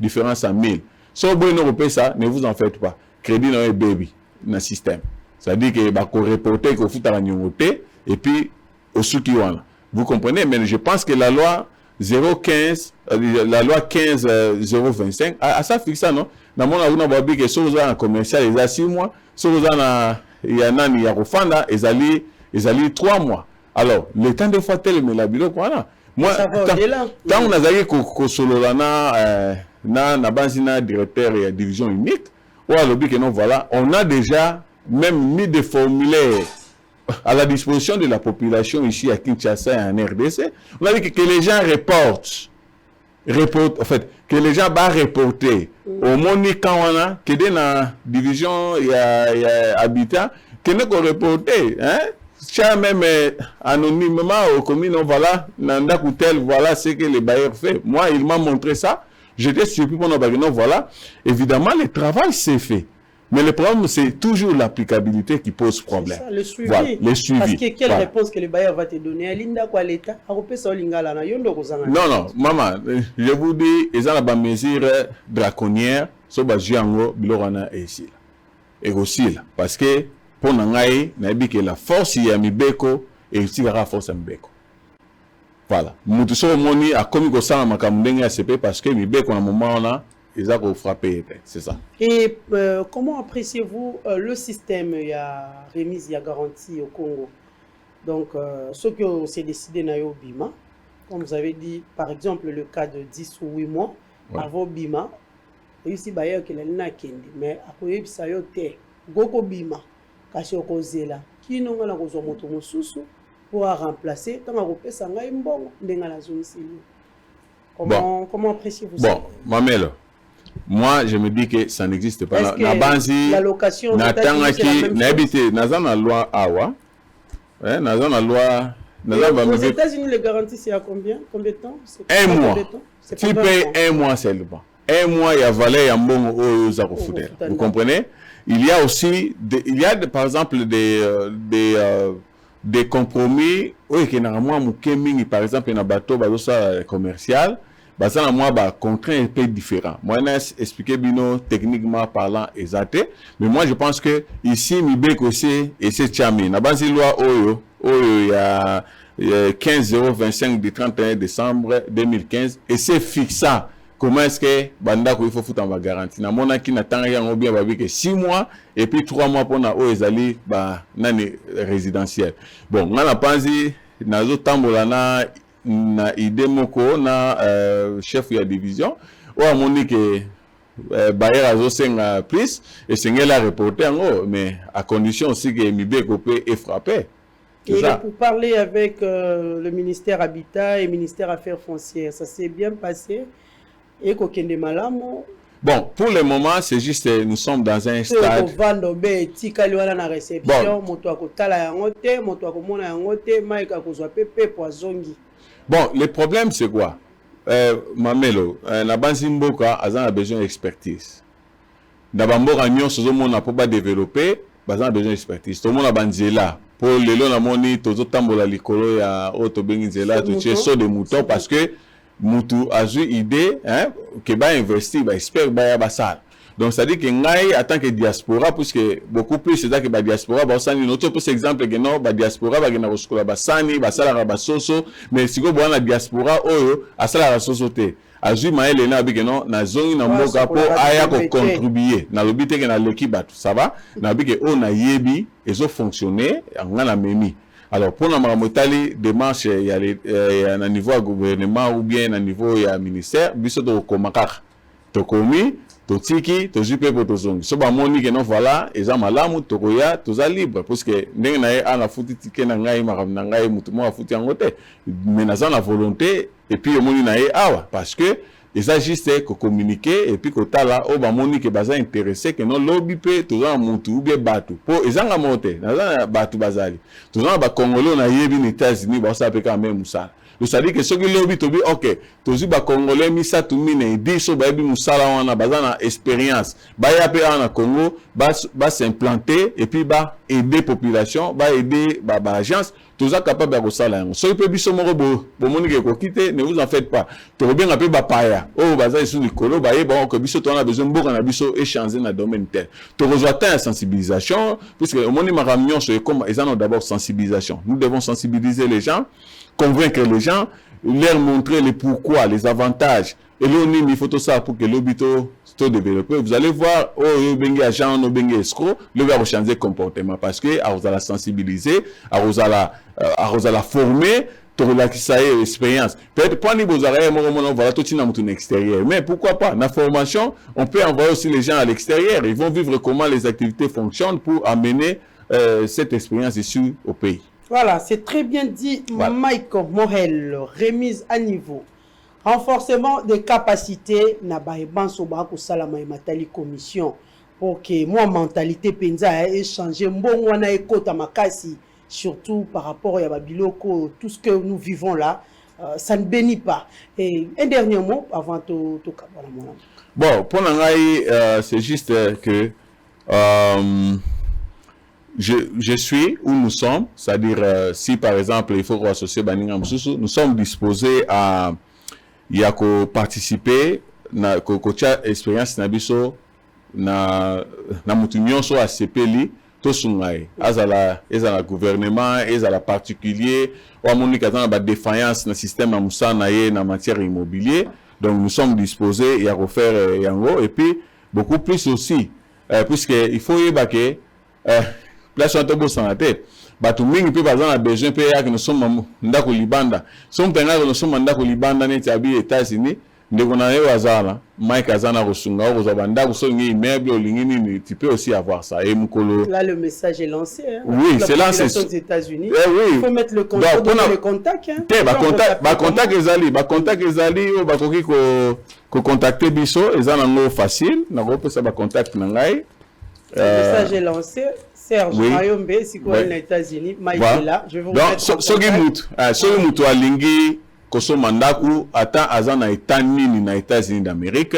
différence à 1000. Si vous ne ça, ne vous en faites pas. Crédit dans le baby, dans le système. C'est-à-dire que vous reporter que vous avez et puis au soutien. Vous comprenez? Mais je pense que la loi 015, la loi 15-025, à ça fixe ça, non? Dans mon avis, on va dire que si vous avez un commercial, il y a 6 mois. Si vous avez un refanda, ils allaient 3 mois. Alors, le temps de faire tel, mais la bilo, voilà. Moi, quand on a dit que Sololana, na banzina directeur et division unique, voilà, on a déjà même mis des formulaires à la disposition de la population ici à Kinshasa et en RDC. On a dit que les gens reportent, en fait, que les gens vont reporter au monde quand on a que dans la division il y a habitat que nous reporter, hein? Même anonymement aux communes, voilà, voilà ce que les bailleurs font. Moi, il m'a montré ça. J'étais surpris pour nous voilà. Évidemment, le travail s'est fait. Mais le problème, c'est toujours l'applicabilité qui pose problème. Ça, le suivi. Voilà, le suivi. Parce que quelle réponse que le bailleur va te donner? Linda quoi l'État? Non, maman, je vous dis, ils ont la mesure draconnière, sur Bajiango, Bilorana et ici. Et aussi là. Parce que, pour Nangaï, n'a que la force y a Mibeko et aussi la force à Mibeko. Voilà. Nous sommes moni à comme que ça m'a camundé à CP parce que Mibeko à un moment là, ils ont frappé. C'est ça. Et comment appréciez-vous le système il y a remise, il y a garantie au Congo? Donc, ce que s'est décidé dans Bima, comme vous avez dit, par exemple, le cas de 10 ou 8 mois, avant Bima, ici, bailleur qui l'a kendi, mais après ça y est, Goko Bima. Kasi okozela kino ngala kozwa moto mosusu pour remplacer tant que ça ngai mbongo ndenga na zone silo. Comment appréciez-vous ça? Bon, Mamelo, moi je me dis que ça n'existe pas. La banzi, la location, n'habité, n'a la loi awa, n'a la loi. Aux États-Unis, les garanties c'est à combien de temps? Un mois. Tu payes un mois seulement. Un mois, il y a valé un bon vous comprenez? Il y a aussi, par exemple des compromis. Oui, qui normalement par exemple, il y a un bateau commercial. Ça moi contraint un peu différent. Moi, je expliqué bino techniquement parlant exact. Mais moi, je pense que ici, Mibek aussi et c'est Tchami. Na base loi Oyo, il y a 15/025 du 31 décembre 2015 et c'est fixant. Comment est-ce que banda il faut foutre en garantie? Na mona qui n'attend rien ou bien que 6 mois et puis 3 mois pour na ezali nani résidentiel. Bon, on a pensé na zo tambola na idée moko na chef de la division ou à moni que bayer azo senga plus et senga la reporter mais à condition aussi que Mibeko peut est frappé. Et pour parler avec le ministère Habitat et ministère Affaires foncières, ça s'est bien passé. Et kokende malamo. Bon, pour le moment, c'est juste nous sommes dans un stade. Bon, le problème c'est quoi? Mamelo, na banzi mboka a besoin d'expertise. D'abord, nous sommes pas développer, a besoin d'expertise. Tout le monde a banzela. Pour le long, la moni, tout le temps, la likolo ya auto bengizela, tout ce sont des moutons parce que Moutou a eu idée que va investir, va espérer va basal. Donc ça dit que ngai en tant que diaspora puisque beaucoup plus c'est ça que la diaspora va sani notre pour exemple que non la diaspora va gena roskola basani basala basoso mais si go bona diaspora oyo asala la société azui maele na bike non na zongi na mboka po aya ko contribuer na lobité que na l'équipe ça va na bike on a yebi ezo fonctionner ngana memi. Alors, pour la maramotali démarche, il y a un niveau à gouvernement ou bien un niveau à ministère, biso to komakar. To komi, to tiki, to jupe pour to zongi. So ba moni que non voilà, eza malamu to koya, to za libre parce que ndenge na ana futi tike na ngai maram na ngai mutumo afuti angote. Mais na za na volonté et puis moni na awa parce que ils ont juste communiquer et puis que là au bamoni que baza intéressé que non lobby pe tout ça mutu ou bien batu pour ils ont monté na batu bazali tout ça ba congolais na yebi ni États-Unis ba ça peut quand même ça le ça dit que ceux qui lobby to bi OK tout ça ba congolais mi ça tout mine dit so ba bi musala wana baza na expérience ba ya pe na Congo ba s'implanter et puis ba aider population ba aider ba agence tout ça capable de resala yango so peut biso moko bo moni ke ko quitter ne vous en faites pas to bien un peu ba paya oh baza ici likolo ba yeba que biso to na besoin mboka na biso échanger na domaine tel to rejoindre la sensibilisation puisque au moni ma réunion c'est comme ils ont d'abord sensibilisation nous devons sensibiliser les gens convaincre les gens leur montrer les pourquoi les avantages et là il faut tout ça pour que l'hôpital soit développé. Vous allez voir oh bengi agent no bengi escroc le va changer comportement parce que à vous la sensibiliser à vous la former pour la expérience peut-être pas niveau arrêt on voilà tout dans mon extérieur mais pourquoi pas la formation on peut envoyer aussi les gens à l'extérieur ils vont vivre comment les activités fonctionnent pour amener cette expérience ici au pays. Voilà, c'est très bien dit. Voilà. Michael Morel, remise à niveau. Renforcement des capacités, na baeban soba ko salama matali commission pour que moi mentalité penza ait changé mbongo wana ekota makasi surtout par rapport à babiloko tout ce que nous vivons là ça ne bénit pas. Et un dernier mot avant to kabala mon ami. Bon, pour ngai c'est juste que je suis où nous sommes, c'est-à-dire si par exemple il faut associer baninga mususu, nous sommes disposés à il y a ko participer na ko cha expérience na biso na mutu nyonso a sepeli to sungai azala gouvernement ezala particulier ou amoni kazana ba défaillance na système na musana ye na matière immobilier donc nous sommes disposés à refaire yango et puis beaucoup plus aussi puisque il faut yebake place on to sans la tête batu mingi pe bazana besoin pe ya que nous sommes ndako libanda sommes penga nous sommes ndako libanda net abi États-Unis ndeko na yo azala Mike azana kosunga ko zabanda ko songi immeuble olingini tu peux aussi avoir ça et mukolo là le message est lancé hein. Oui, c'est lancé aux États-Unis oui. Il faut mettre le contact donc, le contact hein contact ezali o bakoki ko contacter biso ezana ngo facile na ko pesa ba contact na ngai le message est lancé Serge Mayombe si quoi aux États-Unis Mike est là je vais vous mettre soki mutu alingi kosoma ndaku ata azana etanini na États-Unis d'Amérique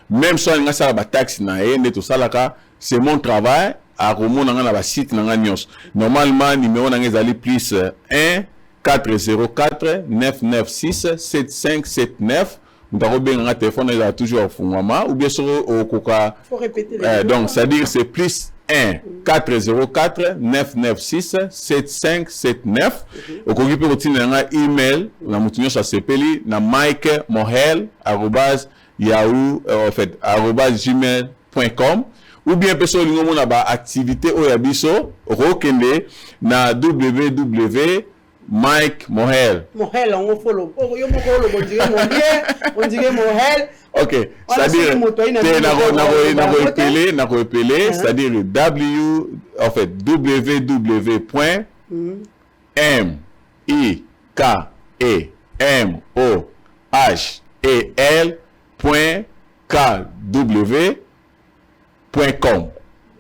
même so nga sala ba taxi na ende to salaka c'est mon travail à romona nga na ba site na nga nyos normalement numéro na nga ezali plus 1 404 996 7579 ndako benga nga téléphone ezala toujours fungwama ou bien sur okoka faut répéter donc c'est à dire c'est plus 1 404 996 7579 okoki pe kotina nga email na mutunyo sa sepeli na mike.mohel@yahoo@gmail.com ou bien peso lingo na ba activité o ya biso rokende na www.mike.mohel on follow yo moko lo on dirait Mohel. Ok, c'est-à-dire c'est-à-dire www.mikemohel.com.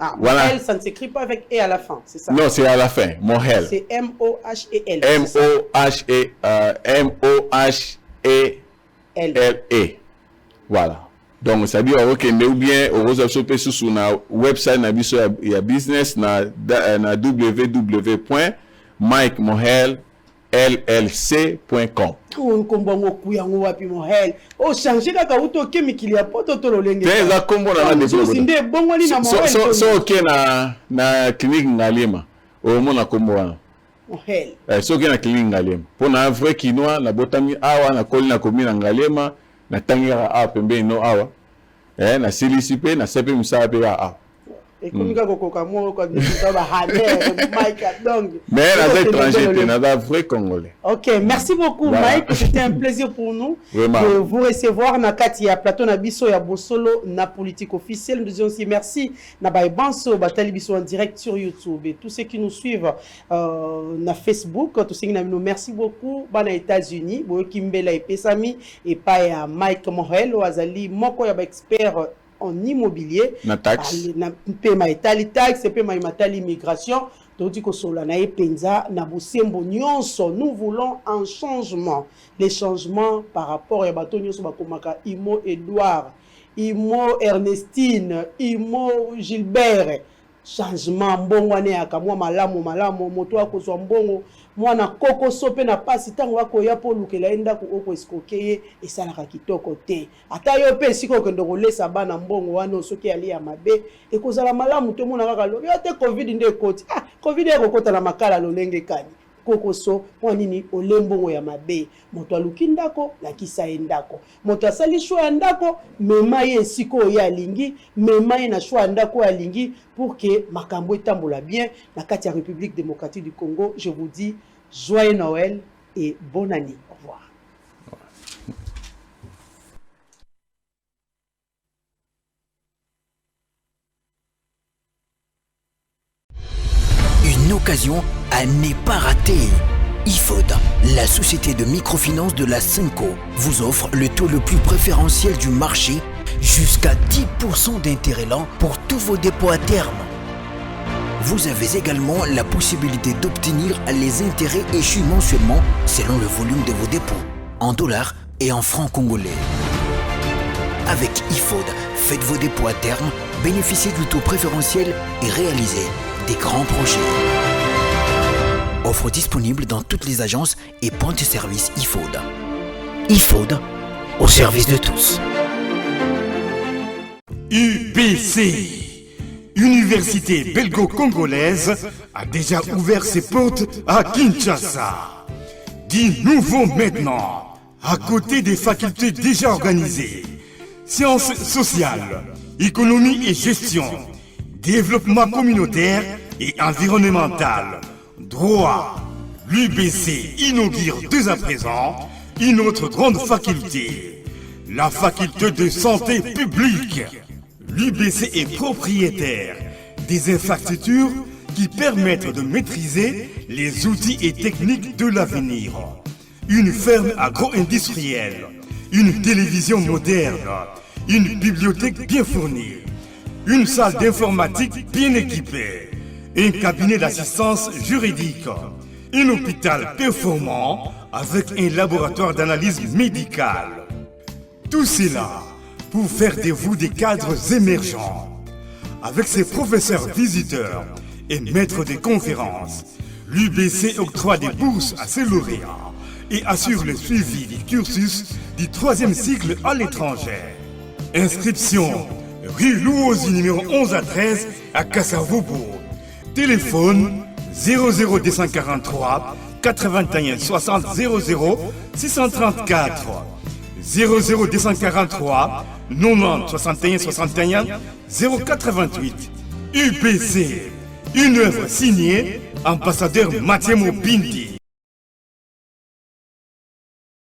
Ah, voilà. Mohel, ça ne s'écrit pas avec E à la fin, c'est ça? Non, c'est à la fin, Mohel. C'est M-O-H-E-L. M-O-H-E-L-E. Voilà. Donc, ça dit, ok, mais ou bien, on va sur na website, na biso ya business, na www.mikemohel.llc.com. On kombango kuyango wapi Mohel. O changer kaka uto ke mikili ya poto to lolenge. Teza kombo na développement. Sinde bongo ni na Mohel. So ok na clinique Ngalema. O mona kombo wana. Mohel. So ok na clinique Ngalema. Pona vrai quinoa na botami awa na koli na komi na Ngalema. Na tangira a pembe no awa na silisipe na sepe musala pe a ekomika kokoka mo ko ba haner Mike donc mais na étranger na da vrai congolais. OK, merci beaucoup Mike, c'était un plaisir pour nous de vous recevoir na kati ya plateau na biso ya Bosolo na politique officielle. Nous disons aussi merci na ba banso batali biso en direct sur YouTube et tous ceux qui nous suivent na Facebook, tous ceux qui nous merci beaucoup bana États-Unis boyo kimbela epesami et pa ya Mike Mohel wazali moko ya ba expert en immobilier na taxe na pema etali taxe pema matali immigration todi ko sola na epenza na bosembo nyonso. Nous voulons un changement, les changements par rapport ya bato nyonso bakomaka Imo Edouard, Imo Ernestine, Imo Gilbert, changement mbongo ane akamwa malamu moto akozwa mbongo mwana koko sope na pasi tango wako ya po lukela enda ku oko eskoke esalaka kitoko te ata yo pe siko kendo kolesa bana mbongo wana soki ali ya mabe ekozala malamu to mona kaka lo yo te covid nde ekoti covid ekokota na makala lolenge kani kokoso mwa nini olembongo ya mabe moto aluki ndako lakisa endako moto asali shwa ndako mema ye siko ya lingi mema ye na shwa ndako ya lingi pour que makambo etambola bien na kati ya République démocratique du Congo. Je vous dis joyeux Noël et bonne année. Au revoir. Une occasion à ne pas rater. IFOD, la société de microfinance de la Cinco, vous offre le taux le plus préférentiel du marché, jusqu'à 10% d'intérêt lent pour tous vos dépôts à terme. Vous avez également la possibilité d'obtenir les intérêts échus mensuellement selon le volume de vos dépôts, en dollars et en francs congolais. Avec IFOD, faites vos dépôts à terme, bénéficiez du taux préférentiel et réalisez des grands projets. Offre disponible dans toutes les agences et points de service IFOD. IFOD, au service de tous. UBC, Université belgo-congolaise, a déjà ouvert ses portes à Kinshasa. Dit nouveau maintenant, à côté des facultés déjà organisées. Sciences sociales, économie et gestion, développement communautaire et environnemental, droit. L'UBC inaugure dès à présent une autre grande faculté, la faculté de santé publique. L'UBC est propriétaire des infrastructures qui permettent de maîtriser les outils et techniques de l'avenir. Une ferme agro-industrielle, une télévision moderne, une bibliothèque bien fournie, une salle d'informatique bien équipée, un cabinet d'assistance juridique, un hôpital performant avec un laboratoire d'analyse médicale. Tout cela pour faire de vous des cadres émergents. Avec ses professeurs visiteurs et maîtres de conférences, l'UBC octroie des bourses à ses lauréats et assure le suivi du cursus du 3e cycle à l'étranger. Inscription rue Louosi numéro 11 à 13 à Kassavobo. Téléphone 00243 81 60 00 634 00243 90 61 61 088. UPC, une œuvre signée ambassadeur Mathieu Mopindi.